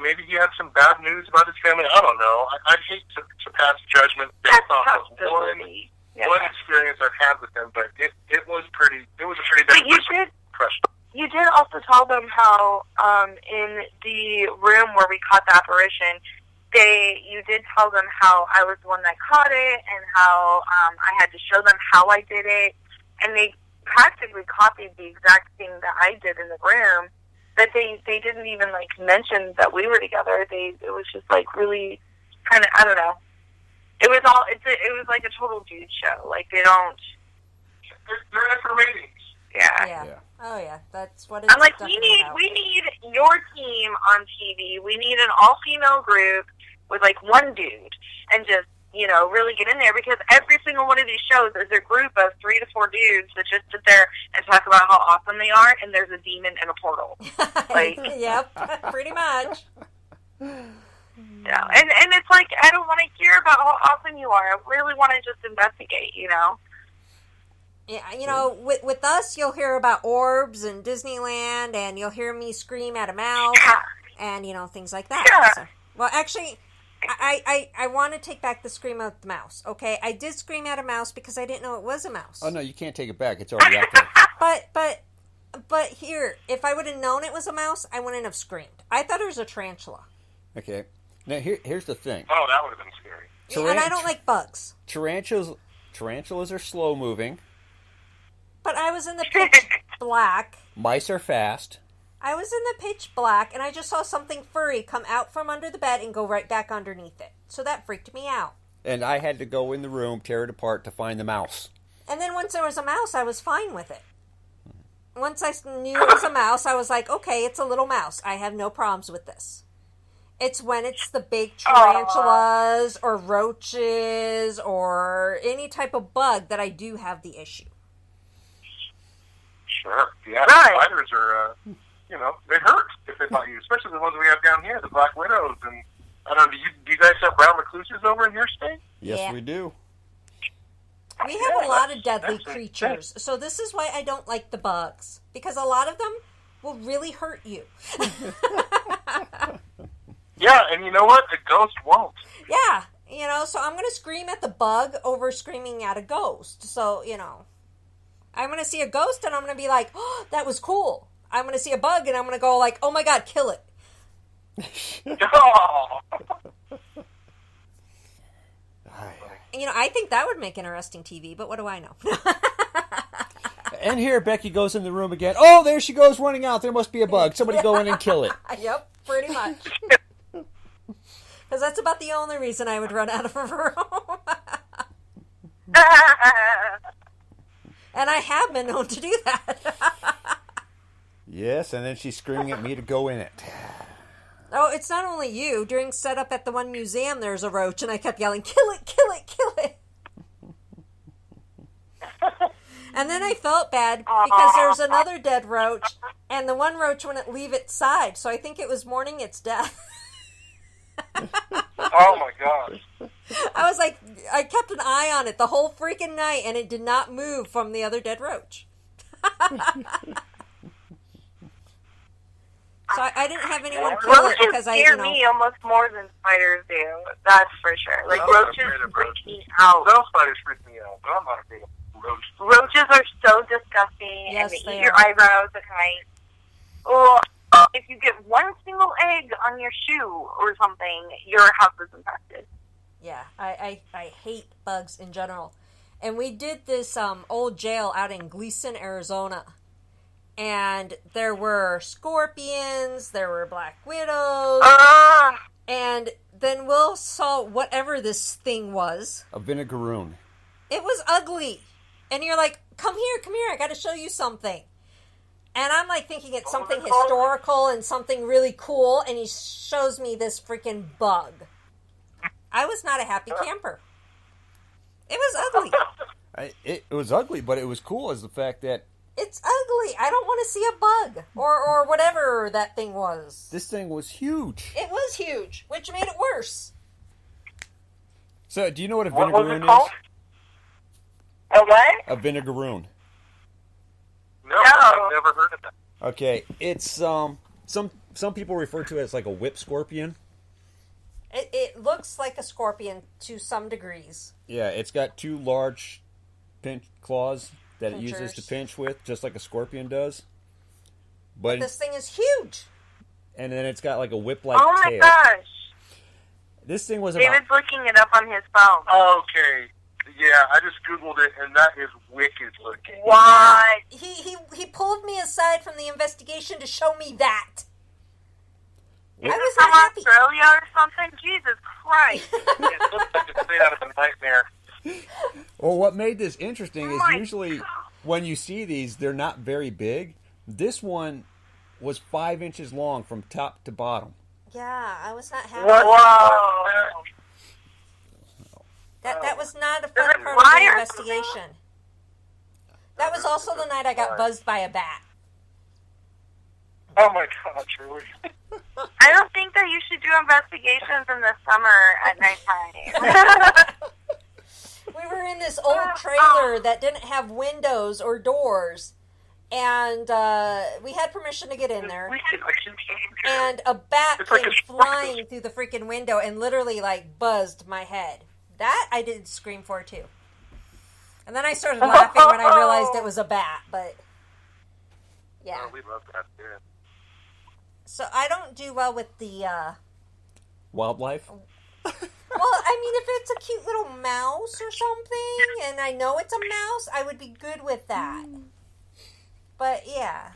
maybe he had some bad news about his family. I don't know. I'd hate to pass judgment based That's off of possibility. one experience I've had with him, but it was a pretty bad But impression. you did also tell them how, in the room where we caught the apparition, you did tell them how I was the one that caught it, and how I had to show them how I did it, and they practically copied the exact thing that I did in the room. That they didn't even mention that we were together. It was just really kind of, I don't know. It was like a total dude show. They don't. They're in for ratings. Yeah. Oh yeah, that's what it's. I'm like, definitely about. we need your team on TV. We need an all-female group with one dude, and just really get in there, because every single one of these shows is a group of 3 to 4 dudes that just sit there and talk about how awesome they are, and there's a demon in a portal. Yep, pretty much. Yeah, and it's I don't want to hear about how awesome you are. I really want to just investigate. Yeah, with us, you'll hear about orbs and Disneyland, and you'll hear me scream at a mouse, and things like that. Yeah. So, well, actually, I want to take back the scream at the mouse. Okay, I did scream at a mouse because I didn't know it was a mouse. oh no, you can't take it back. It's already out there. But here, if I would have known it was a mouse, I wouldn't have screamed. I thought it was a tarantula. Okay. Now here's the thing. Oh, that would have been scary. And I don't like bugs. Tarantulas are slow moving. But I was in the pitch black. Mice are fast. I was in the pitch black, and I just saw something furry come out from under the bed and go right back underneath it. So that freaked me out. And I had to go in the room, tear it apart to find the mouse. And then once there was a mouse, I was fine with it. Once I knew it was a mouse, I was like, okay, it's a little mouse. I have no problems with this. It's when it's the big tarantulas or roaches or any type of bug that I do have the issue. Sure. Yeah, Right. spiders are, they hurt if they bite you, especially the ones we have down here, the black widows. And I don't know, do you guys have brown recluses over in your state? Yes, Yeah. we do. We have a lot of deadly that's creatures, so this is why I don't like the bugs, because a lot of them will really hurt you. Yeah, and you know what? A ghost won't. Yeah, so I'm going to scream at the bug over screaming at a ghost. So, I'm going to see a ghost and I'm going to be like, oh, that was cool. I'm going to see a bug and I'm going to go like, oh my God, kill it. Oh. You know, I think that would make interesting TV, but what do I know? And here Becky goes in the room again. Oh, there she goes running out. There must be a bug. Somebody go in and kill it. Yep, pretty much. Because that's about the only reason I would run out of a room. And I have been known to do that. Yes, and then she's screaming at me to go in it. Oh, it's not only you. During setup at the one museum, there's a roach, and I kept yelling, kill it, kill it, kill it. And then I felt bad because there was another dead roach, and the one roach wouldn't leave its side, so I think it was mourning its death. Oh my gosh. I was like, I kept an eye on it the whole freaking night, and it did not move from the other dead roach. So I didn't have anyone kill it because I, scare me almost more than spiders do. That's for sure. Like roaches freak me out. Those spiders freak me out, but I'm not afraid of roaches. Roaches are so disgusting, Yes, and they they eat your are. eyebrows at night. Or if you get one single egg on your shoe or something, your house is infested. Yeah, I hate bugs in general. And we did this old jail out in Gleason, Arizona. And there were scorpions, there were black widows, and then Will saw whatever this thing was. A vinegaroon. It was ugly. And you're like, come here, I gotta show you something. And I'm like thinking it's something historical and something really cool, and he shows me this freaking bug. I was not a happy camper. It was ugly. It was ugly, but it was cool as the fact that It's ugly. I don't want to see a bug or whatever that thing was. this thing was huge. It was huge, which made it worse. So, do you know what a What was vinegaroon it called? A what? is? A vinegaroon. No, I've never heard of that. Okay, it's some people refer to it as like a whip scorpion. It looks like a scorpion to some degrees. Yeah, it's got two large pinch claws that it uses to Pinchers. pinch with, just like a scorpion does. But This thing is huge. and then it's got like a whip-like Oh my tail. gosh. This thing was about David's looking it up on his phone. Okay. Yeah, I just Googled it, and that is wicked looking. What? He pulled me aside from the investigation to show me that. I was From not happy. Australia or something? Jesus Christ. It looks like it's straight out of a nightmare. Well, what made this interesting is my usually when you see these, they're not very big. This one was 5 inches long from top to bottom. Yeah, I was not happy. Whoa. That was not a Is fun it part of the wire? investigation. That was also the night I got buzzed by a bat. Oh my god, truly. I don't think that you should do investigations in the summer at nighttime. We were in this old trailer that didn't have windows or doors, and we had permission to get in there. And a bat It's like came a flying through the freaking window and literally like buzzed my head. That I did scream for too. And then I started laughing when I realized it was a bat, but yeah. Oh, we love that, yeah. So I don't do well with the Wildlife? well, I mean, if it's a cute little mouse or something, and I know it's a mouse, I would be good with that. But yeah,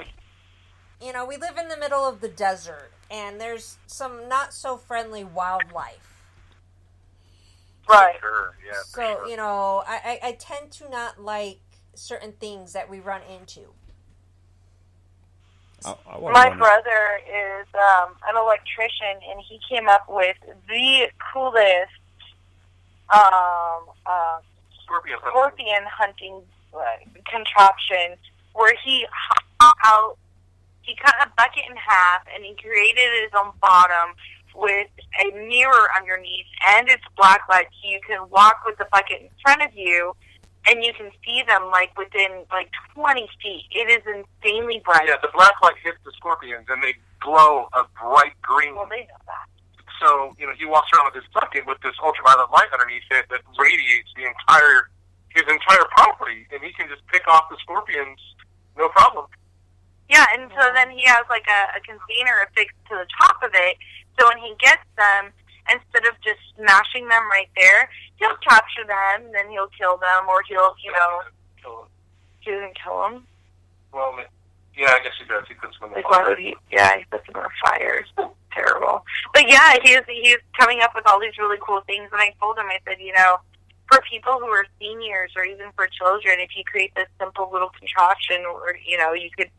you know, we live in the middle of the desert, and there's some not so friendly wildlife. Right. Sure, yeah. for So, sure. you know, I tend to not like certain things that we run into. I wanna My run it. brother is an electrician, and he came up with the coolest scorpion hunting contraption, where he cut a bucket in half, and he created his own bottom with a mirror underneath, and it's black light, so you can walk with the bucket in front of you, and you can see them like within like 20 feet. It is insanely bright. Yeah, the black light hits the scorpions, and they glow a bright green. Well, they know that. So, you know, he walks around with this bucket with this ultraviolet light underneath it that radiates the entire his entire property, and he can just pick off the scorpions, no problem. Yeah, and so then he has like a container affixed to the top of it, so when he gets them, instead of just smashing them right there, he'll capture them, and then he'll kill them, or he'll, you know, he doesn't kill them. Well, yeah, I guess he does. He puts them in the Like, why fire. would he? Yeah, he puts them in the fire. It's terrible. But yeah, he's coming up with all these really cool things, and I told him, I said, you know, for people who are seniors or even for children, if you create this simple little contraption, or, you know, you could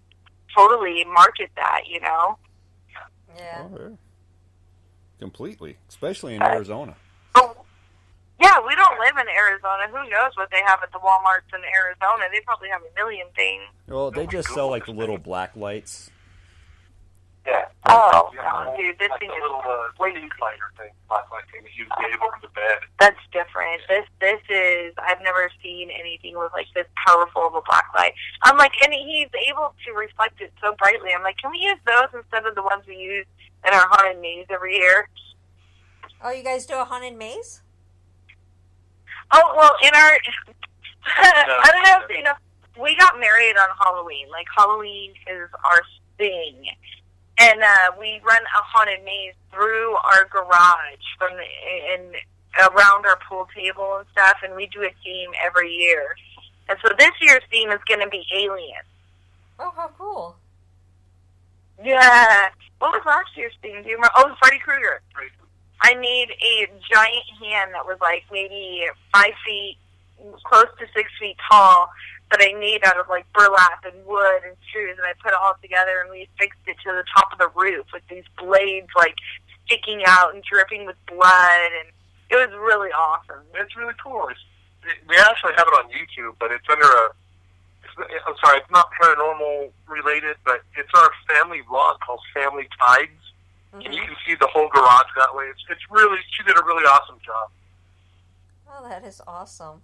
totally market that, you know? Yeah. Oh, yeah. Completely, especially in Arizona. Oh, yeah, we don't live in Arizona. Who knows what they have at the Walmarts in Arizona? They probably have a million things. Well, they just sell like the little black lights. Yeah. Oh, Yeah, no, dude, this like thing the is... little wing fighter thing, flashlight thing that you gave over the bed. That's different. This is, I've never seen anything with like this powerful of a black light. I'm like, and he's able to reflect it so brightly. I'm like, can we use those instead of the ones we use in our haunted maze every year? Oh, you guys do a haunted maze? Oh, well, in our, I don't know if you know, we got married on Halloween. Like, Halloween is our thing. And we run a haunted maze through our garage and around our pool table and stuff, and we do a theme every year. And so this year's theme is going to be Alien. Oh, how cool. Yeah. What was last year's theme? Do you remember? Oh, Freddy Krueger. I made a giant hand that was like maybe 5 feet, close to 6 feet tall, that I made out of like burlap and wood and screws, and I put it all together, and we fixed it to the top of the roof with these blades like sticking out and dripping with blood, and it was really awesome. It's really cool. We actually have it on YouTube, but it's under I'm sorry, it's not paranormal related, but it's our family vlog called Family Tides. And you can see the whole garage that way. It's really, she did a really awesome job. Oh, that is awesome.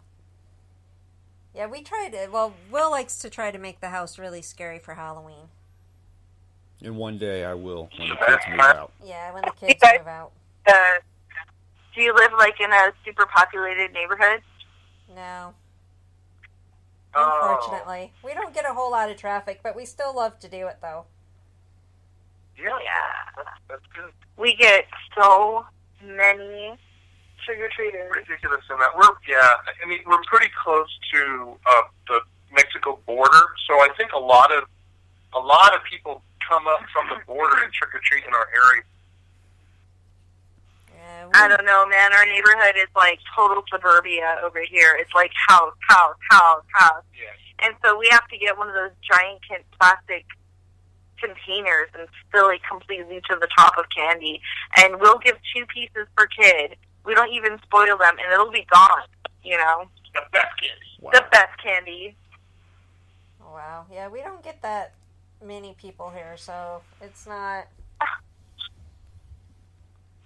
Yeah, we tried it. Well, Will likes to try to make the house really scary for Halloween. And one day I will, when the kids move out. Yeah, when the kids move out. Do you live like in a super populated neighborhood? No. Oh. Unfortunately. We don't get a whole lot of traffic, but we still love to do it, though. Yeah, Yeah. that's good. We get so many trick-or-treaters. Ridiculous amount. We're pretty close to the Mexico border, so I think a lot of people come up from the border and trick or treat in our area. Yeah, I don't know, man. Our neighborhood is like total suburbia over here. It's like house, house, house, house. Yeah. And so we have to get one of those giant plastic containers and fill it completely to the top of candy. And we'll give 2 pieces per kid. We don't even spoil them, and it'll be gone, you know? The best candy. Wow. The best candy. Oh, wow. Yeah, we don't get that many people here, so it's not...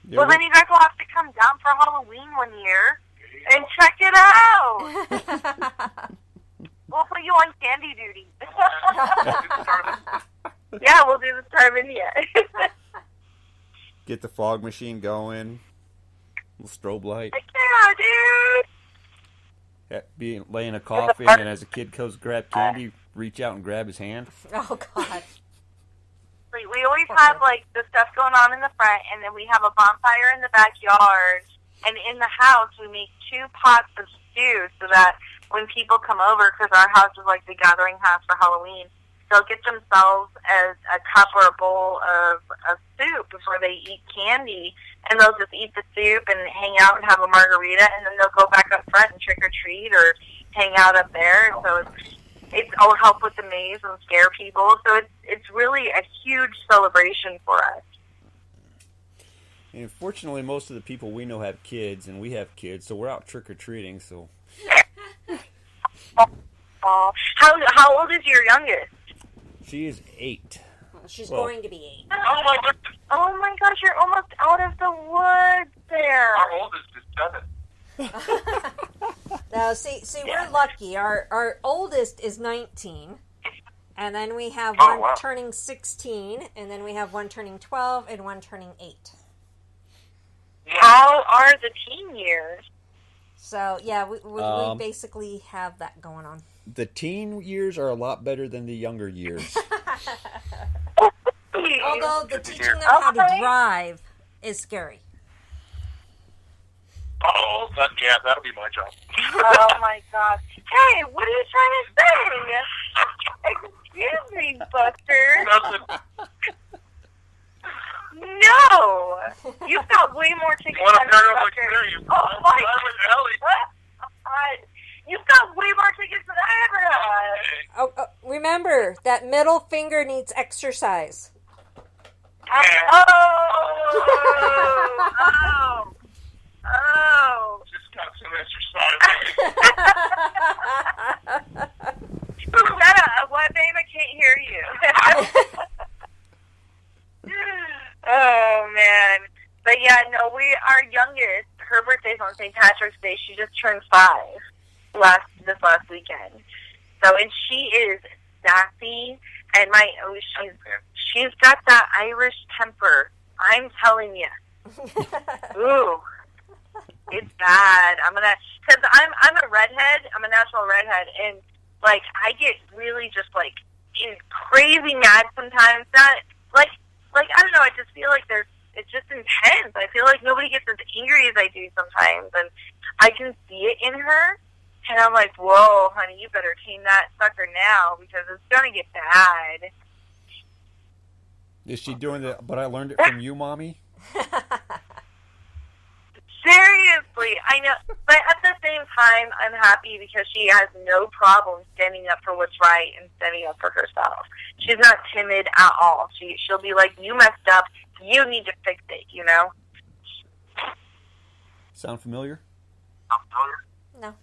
Yeah, Well, then you guys will have to come down for Halloween one year and check it out. We'll put you on candy duty. Yeah, we'll do the Starve India. get the fog machine going, little strobe light. Yeah, dude. Laying a coffin, and as a kid goes grab candy, reach out and grab his hand. Oh, God. We always have, like, the stuff going on in the front, and then we have a bonfire in the backyard. And in the house, we make 2 pots of stew so that when people come over, because our house is like the gathering house for Halloween, they'll get themselves a cup or a bowl of soup before they eat candy, and they'll just eat the soup and hang out and have a margarita, and then they'll go back up front and trick or treat or hang out up there. So it's all help with the maze and scare people. So it's really a huge celebration for us. And fortunately, most of the people we know have kids, and we have kids, so we're out trick or treating. So, How old is your youngest? she is 8. She's Well, going to be 8. Oh my gosh, you're almost out of the woods there. Our oldest is 7. No, see, we're lucky. Our oldest is 19, and then we have Oh, one wow. turning 16, and then we have one turning 12, and one turning 8. How are the teen years? So, yeah, we basically have that going on. The teen years are a lot better than the younger years. Although the teaching them how to drive is scary. Oh, that'll be my job. Oh my gosh. Hey, what are you trying to say? Excuse me, Buster. Nothing. No! You've got way more tickets Want to than turn over Buster. experience? Oh my Ellie. God. You've got way more tickets than I ever had. Oh, remember, that middle finger needs exercise. Oh. Just got some exercise. Shut up. What, babe? I can't hear you. Oh, man. But yeah, no, our youngest, her birthday's on St. Patrick's Day. She just turned 5 this last weekend. So, and she is sassy, and she's got that Irish temper. I'm telling you. Ooh. It's bad. Because I'm a redhead. I'm a natural redhead, and like I get really just like crazy mad sometimes. Not like I don't know. I just feel like it's just intense. I feel like nobody gets as angry as I do sometimes, and I can see it in her. And I'm like, whoa, honey, you better tame that sucker now because it's gonna get bad. Is she doing the, but I learned it from you, Mommy? Seriously, I know. But at the same time, I'm happy because she has no problem standing up for what's right and standing up for herself. She's not timid at all. She'll be like, you messed up. You need to fix it, you know? Sound familiar? No.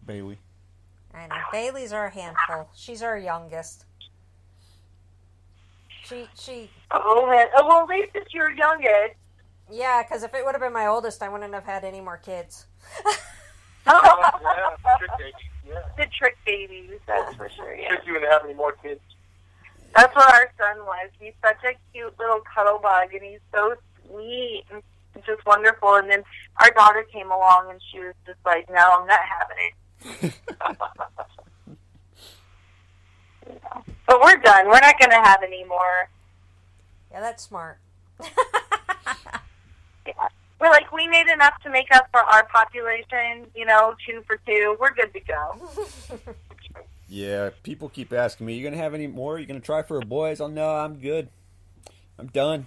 Bailey. I know. Bailey's our handful. She's our youngest. She. Oh, man. Oh, well, at least it's your youngest. Yeah, because if it would have been my oldest, I wouldn't have had any more kids. Trick baby. Yeah. The trick babies, that's for sure, yeah. Trick you into having more kids. That's what our son was. He's such a cute little cuddle bug, and he's so sweet and just wonderful. And then our daughter came along, and she was just like, no, I'm not having it. But we're done. We're not going to have any more. Yeah, that's smart. Yeah. We're like, we made enough to make up for our population, 2 for 2. We're good to go. Yeah, people keep asking me, you going to have any more? You going to try for a boys? Oh, no, I'm good. I'm done.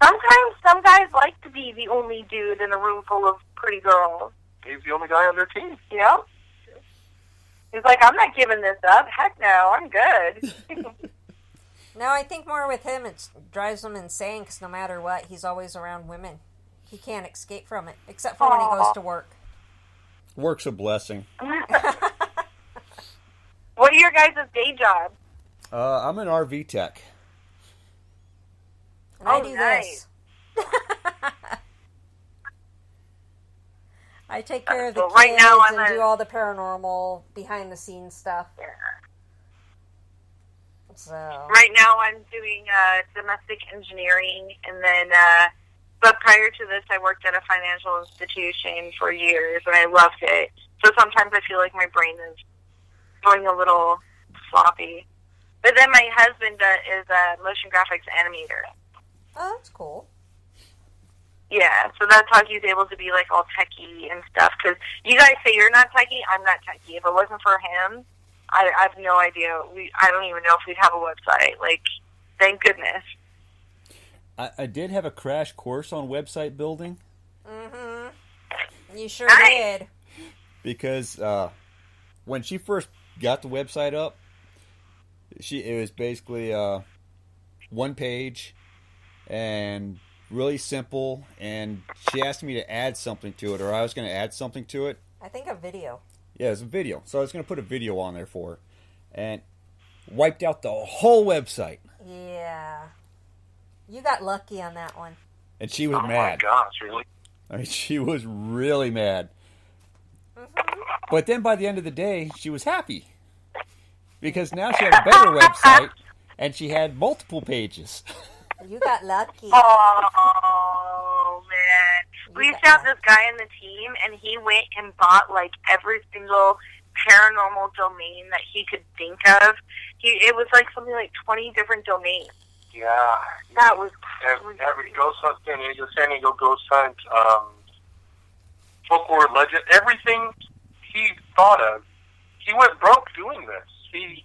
Sometimes some guys like to be the only dude in a room full of pretty girls. He's the only guy on their team. Yeah. He's like, I'm not giving this up. Heck no, I'm good. No, I think more with him, it drives him insane because no matter what, he's always around women. He can't escape from it, except for when he goes to work. Work's a blessing. What are your guys' day jobs? I'm an RV tech. And I do nice. this. I take care of the kids right now and do all the paranormal, behind-the-scenes stuff. Yeah. So. Right now I'm doing domestic engineering, and then, but prior to this I worked at a financial institution for years, and I loved it. So sometimes I feel like my brain is going a little sloppy. But then my husband is a motion graphics animator. Oh, that's cool. Yeah, so that's how he's able to be like all techie and stuff. Because you guys say you're not techie, I'm not techie. If it wasn't for him, I have no idea. I don't even know if we'd have a website. Like, thank goodness. I did have a crash course on website building. Mm-hmm. You sure Nice. did. Because when she first got the website up, it was basically one page and really simple, and she asked me to add something to it, or I was going to add something to it. I think a video. Yeah, it was a video. So I was going to put a video on there for her. And wiped out the whole website. Yeah. You got lucky on that one. And she was Oh mad. my gosh, really? I mean, she was really mad. Mm-hmm. But then by the end of the day, she was happy. Because now she had a better website, and she had multiple pages. You got lucky. Oh, man. We used to have this guy in the team, and he went and bought, like, every single paranormal domain that he could think of. It was, like, something like 20 different domains. Yeah. That was every ghost hunt, San Diego ghost hunt, folklore legend, everything he thought of. He went broke doing this. He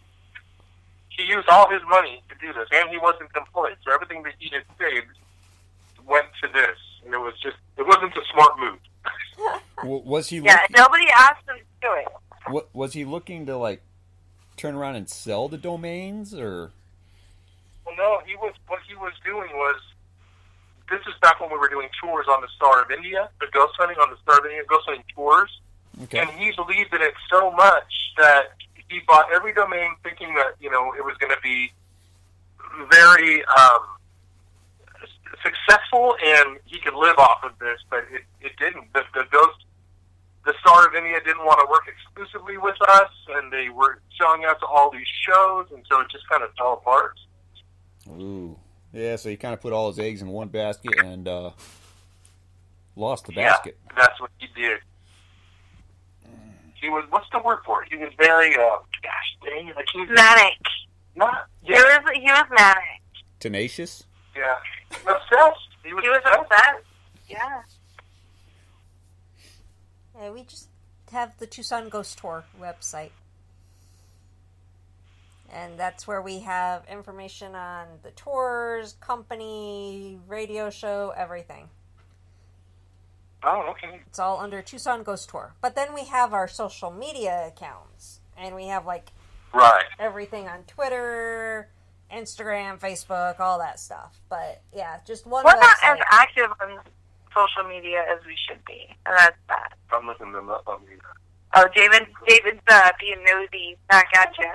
used all his money to do this, and he wasn't employed. So everything that he had saved went to this, and it wasn't a smart move. Was he? Yeah, nobody asked him to do it. What was he looking to like? Turn around and sell the domains, or? Well, no. What he was doing was. This is back when we were doing tours on the Star of India, the ghost hunting on the Star of India, ghost hunting tours. Okay. And he believed in it so much that he bought every domain thinking that, it was going to be very successful and he could live off of this, but it didn't. The Star of India didn't want to work exclusively with us, and they were selling out to all these shows, and so it just kind of fell apart. Ooh. Yeah, so he kind of put all his eggs in one basket and lost the basket. Yeah, that's what he did. He was, what's the word for it? He was very, like he was Manic. He was manic. Tenacious? Yeah. Obsessed. He was obsessed. Yeah. Yeah, we just have the Tucson Ghost Tour website. And that's where we have information on the tours, company, radio show, everything. Oh, okay. It's all under Tucson Ghost Tour. But then we have our social media accounts. And we have, like, everything on Twitter, Instagram, Facebook, all that stuff. But, yeah, just one We're website. not as active on social media as we should be. And that's bad. I'm looking them up on the... Oh, David's being nosy back at you.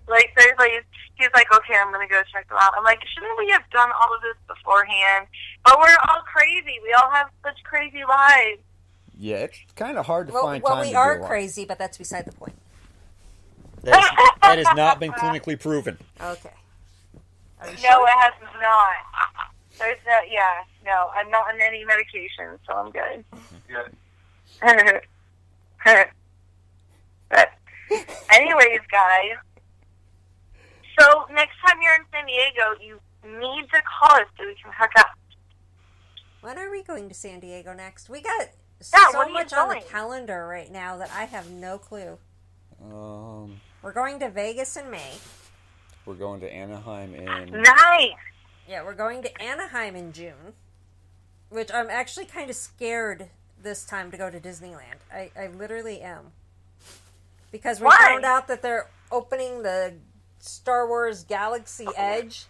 Like, seriously, he's like, okay, I'm going to go check them out. I'm like, shouldn't we have done all of this beforehand? But we're all crazy. We all have such crazy lives. Yeah, it's kind of hard to find time to we go are on. crazy, but that's beside the point. That has not been clinically proven. Okay. Are you No, sure? it has not. There's no, I'm not on any medication, so I'm good. Yeah. But anyways, guys, so next time you're in San Diego, you need to call us so we can hook up. When are we going to San Diego next? We got when so are you much on the going? calendar right now that I have no clue. Um, We're going to Vegas in May. we're going to Anaheim in... Nice. Yeah, we're going to Anaheim in June, which I'm actually kind of scared this time to go to Disneyland. I literally am. Because we Why? found out that they're opening the Star Wars Galaxy Edge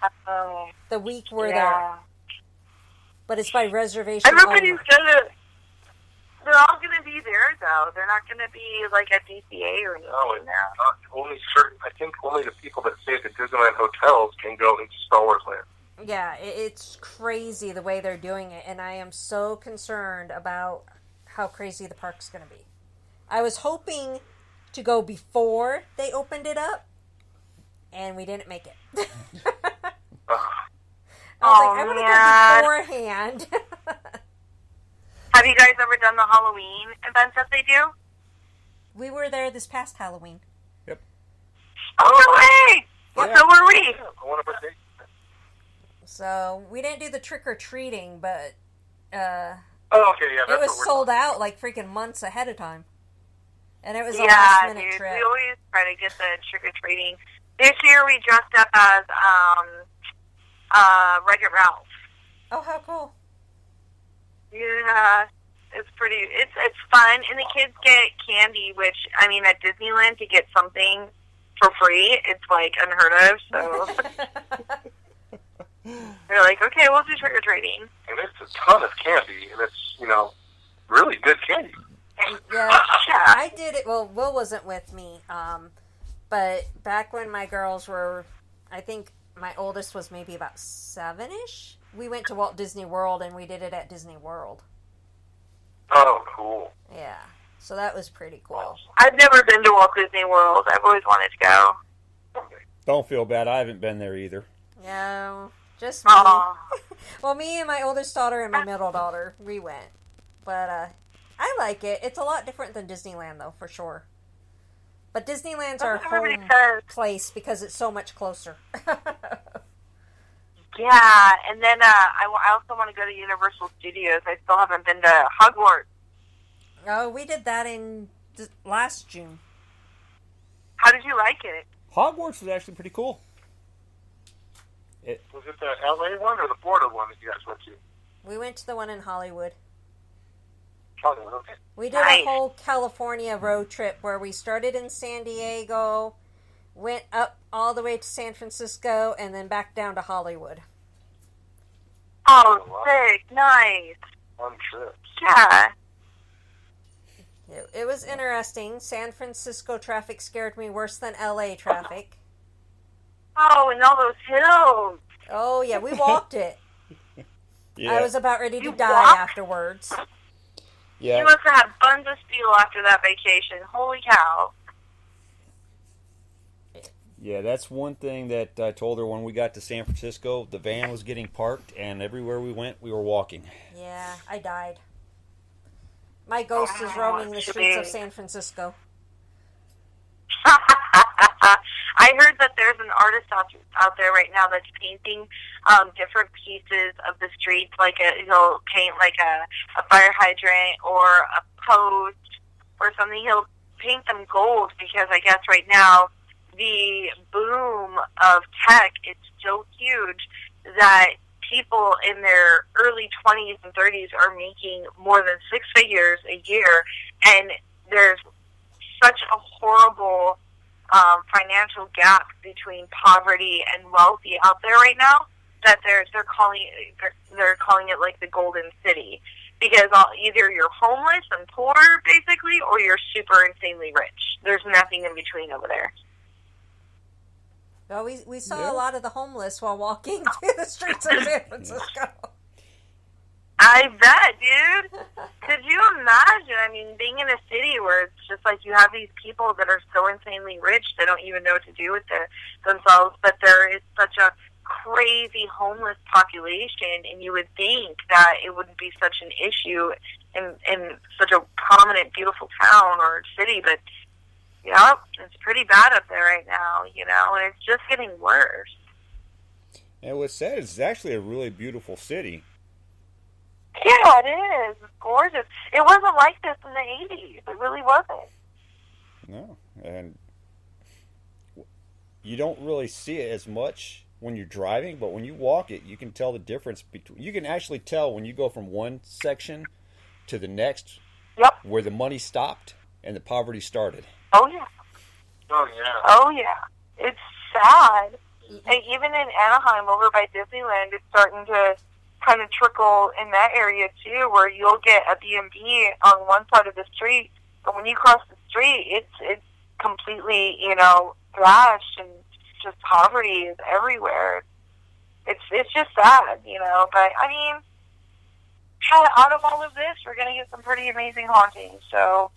the week we're there. But it's by reservation Everybody's only. they're all gonna be there though. They're not gonna be like at DCA or anything. No, it's not only certain. I think only the people that stay at the Disneyland hotels can go into Star Wars Land. Yeah, it's crazy the way they're doing it, and I am so concerned about how crazy the park's going to be. I was hoping to go before they opened it up, and we didn't make it. I was like, I want to go beforehand. Have you guys ever done the Halloween events that they do? We were there this past Halloween. Yep. Oh, no way! Well, so were we. I want to partake. So we didn't do the trick-or-treating, but Oh, okay, yeah. it That's was sold out like freaking months ahead of time. And it was a Yeah, last-minute dude. trip. We always try to get the trick-or-treating. This year we dressed up as Wreck-It Ralph. Oh, how cool. Yeah, it's pretty. It's fun, and the kids get candy. Which I mean, at Disneyland to get something for free, it's like unheard of. So they're like, okay, we'll do trick or treating. And it's a ton of candy, and it's really good candy. Yeah, I did it. Well, Will wasn't with me, but back when my girls were, I think my oldest was maybe about 7-ish. We went to Walt Disney World, and we did it at Disney World. Oh, cool. Yeah, so that was pretty cool. I've never been to Walt Disney World. I've always wanted to go. Don't feel bad. I haven't been there either. Yeah, Just me. Aw. Well, me and my oldest daughter and my middle daughter, we went. But I like it. It's a lot different than Disneyland, though, for sure. But Disneyland's our That's what everybody home says. place because it's so much closer. Yeah, and then I also want to go to Universal Studios. I still haven't been to Hogwarts. Oh, we did that in last June. How did you like it? Hogwarts was actually pretty cool. Was it the LA one or the Florida one that you guys went to? We went to the one in Hollywood. Oh, okay. We did Nice. a whole California road trip where we started in San Diego, went up all the way to San Francisco, and then back down to Hollywood. Oh, wow. sick. Nice. Fun trips. Yeah. It was interesting. San Francisco traffic scared me worse than LA traffic. Oh, and all those hills. Oh, yeah, we walked it. Yeah. I was about ready to You die walked? afterwards. Yeah. You must have had buns of steel after that vacation. Holy cow. Yeah, that's one thing that I told her when we got to San Francisco. The van was getting parked, and everywhere we went, we were walking. Yeah, I died. My ghost is roaming the streets of San Francisco. I heard that there's an artist out there right now that's painting different pieces of the streets. He'll paint like a fire hydrant or a post or something. He'll paint them gold because I guess right now the boom of tech is so huge that people in their early 20s and 30s are making more than six figures a year, and there's such a horrible financial gap between poverty and wealthy out there right now that they're calling it like the Golden City, because either you're homeless and poor basically, or you're super insanely rich. There's nothing in between over there. Well, we saw a lot of the homeless while walking through the streets of San Francisco. I bet, dude. Could you imagine? I mean, being in a city where it's just like you have these people that are so insanely rich they don't even know what to do with themselves, but there is such a crazy homeless population, and you would think that it wouldn't be such an issue in such a prominent, beautiful town or city, but yep, it's pretty bad up there right now, and it's just getting worse. And what's sad is it's actually a really beautiful city. Yeah, it is. It's gorgeous. It wasn't like this in the 80s. It really wasn't. No, and you don't really see it as much when you're driving, but when you walk it, you can tell the difference between. You can actually tell when you go from one section to the next, Yep. where the money stopped and the poverty started. Oh, yeah. Oh, yeah. Oh, yeah. It's sad. And even in Anaheim, over by Disneyland, it's starting to kind of trickle in that area, too, where you'll get a B&B on one side of the street, but when you cross the street, it's completely, thrashed, and just poverty is everywhere. It's just sad, but, I mean, out of all of this, we're going to get some pretty amazing hauntings, so...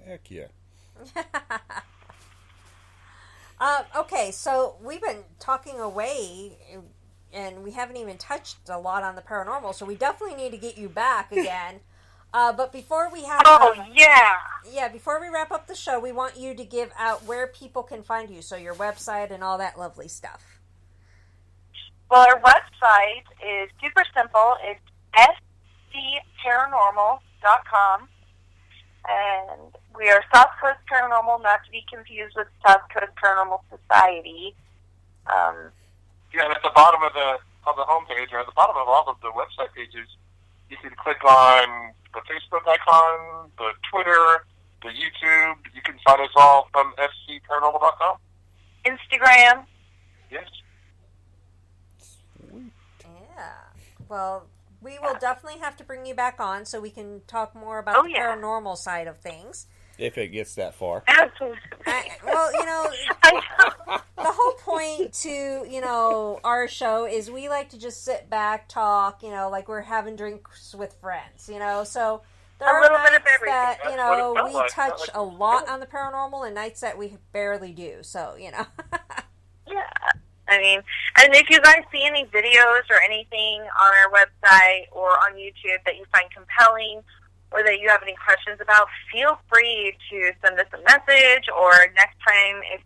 Heck yeah. Okay, so we've been talking away, and we haven't even touched a lot on the paranormal, so we definitely need to get you back again. But before we have... before we wrap up the show, we want you to give out where people can find you, so your website and all that lovely stuff. Well, our website is super simple. It's scparanormal.com. And we are South Coast Paranormal, not to be confused with South Coast Paranormal Society. Yeah, and at the bottom of the homepage, or at the bottom of all of the website pages, you can click on the Facebook icon, the Twitter, the YouTube. You can find us all from scparanormal.com. Instagram. Yes. Yeah. Well, we will definitely have to bring you back on so we can talk more about the paranormal side of things. If it gets that far. Absolutely. The whole point to, our show is we like to just sit back, talk, like we're having drinks with friends, so there are nights that, we touch a lot on the paranormal and nights that we barely do, so, Yeah. I mean, and if you guys see any videos or anything on our website or on YouTube that you find compelling or that you have any questions about, feel free to send us a message, or next time if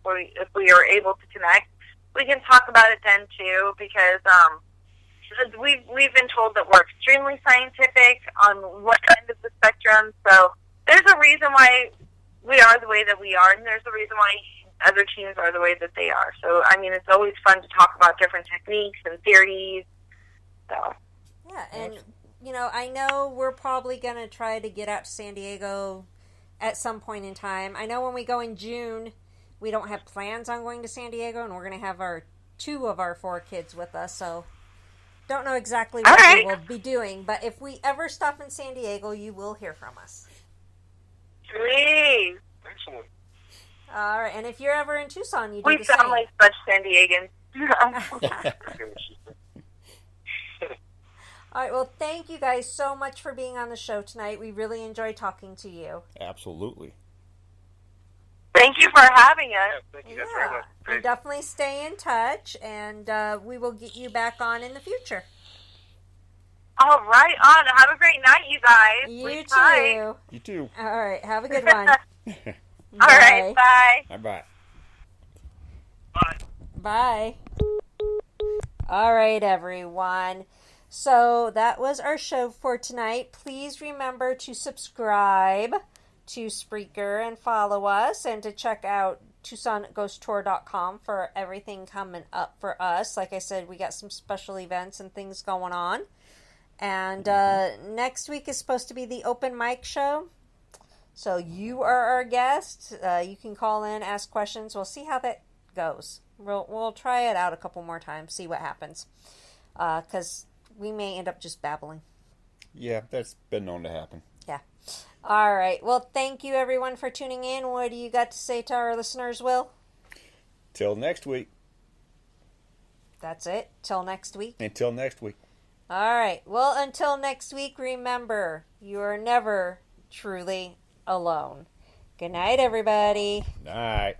we are able to connect, we can talk about it then too, because we've been told that we're extremely scientific on one end of the spectrum, so there's a reason why we are the way that we are, and there's a reason why other teams are the way that they are. So, I mean, it's always fun to talk about different techniques and theories. So, yeah, and, you know, I know we're probably going to try to get out to San Diego at some point in time. I know when we go in June, we don't have plans on going to San Diego, and we're going to have two of our 4 kids with us, so don't know exactly what we will be doing. But if we ever stop in San Diego, you will hear from us. please. Excellent. All right, and if you're ever in Tucson, you do We the sound same. like such San Diegans. All right, well, thank you guys so much for being on the show tonight. We really enjoyed talking to you. Absolutely. Thank you for having Yeah, us. thank you guys very much. And definitely stay in touch, and we will get you back on in the future. All right, on. Have a great night, you guys. You Sleep too. tight. You too. All right, have a good one. All right, bye. Bye-bye. Bye. Bye. All right, everyone. So that was our show for tonight. Please remember to subscribe to Spreaker and follow us, and to check out TucsonGhostTour.com for everything coming up for us. Like I said, we got some special events and things going on. And next week is supposed to be the open mic show. So you are our guest. You can call in, ask questions. We'll see how that goes. We'll try it out a couple more times, see what happens. Because we may end up just babbling. Yeah, that's been known to happen. Yeah. All right. Well, thank you, everyone, for tuning in. What do you got to say to our listeners, Will? Till next week. That's it. Till next week. Until next week. All right. Well, until next week, remember, you are never truly alone. Good night, everybody. All right.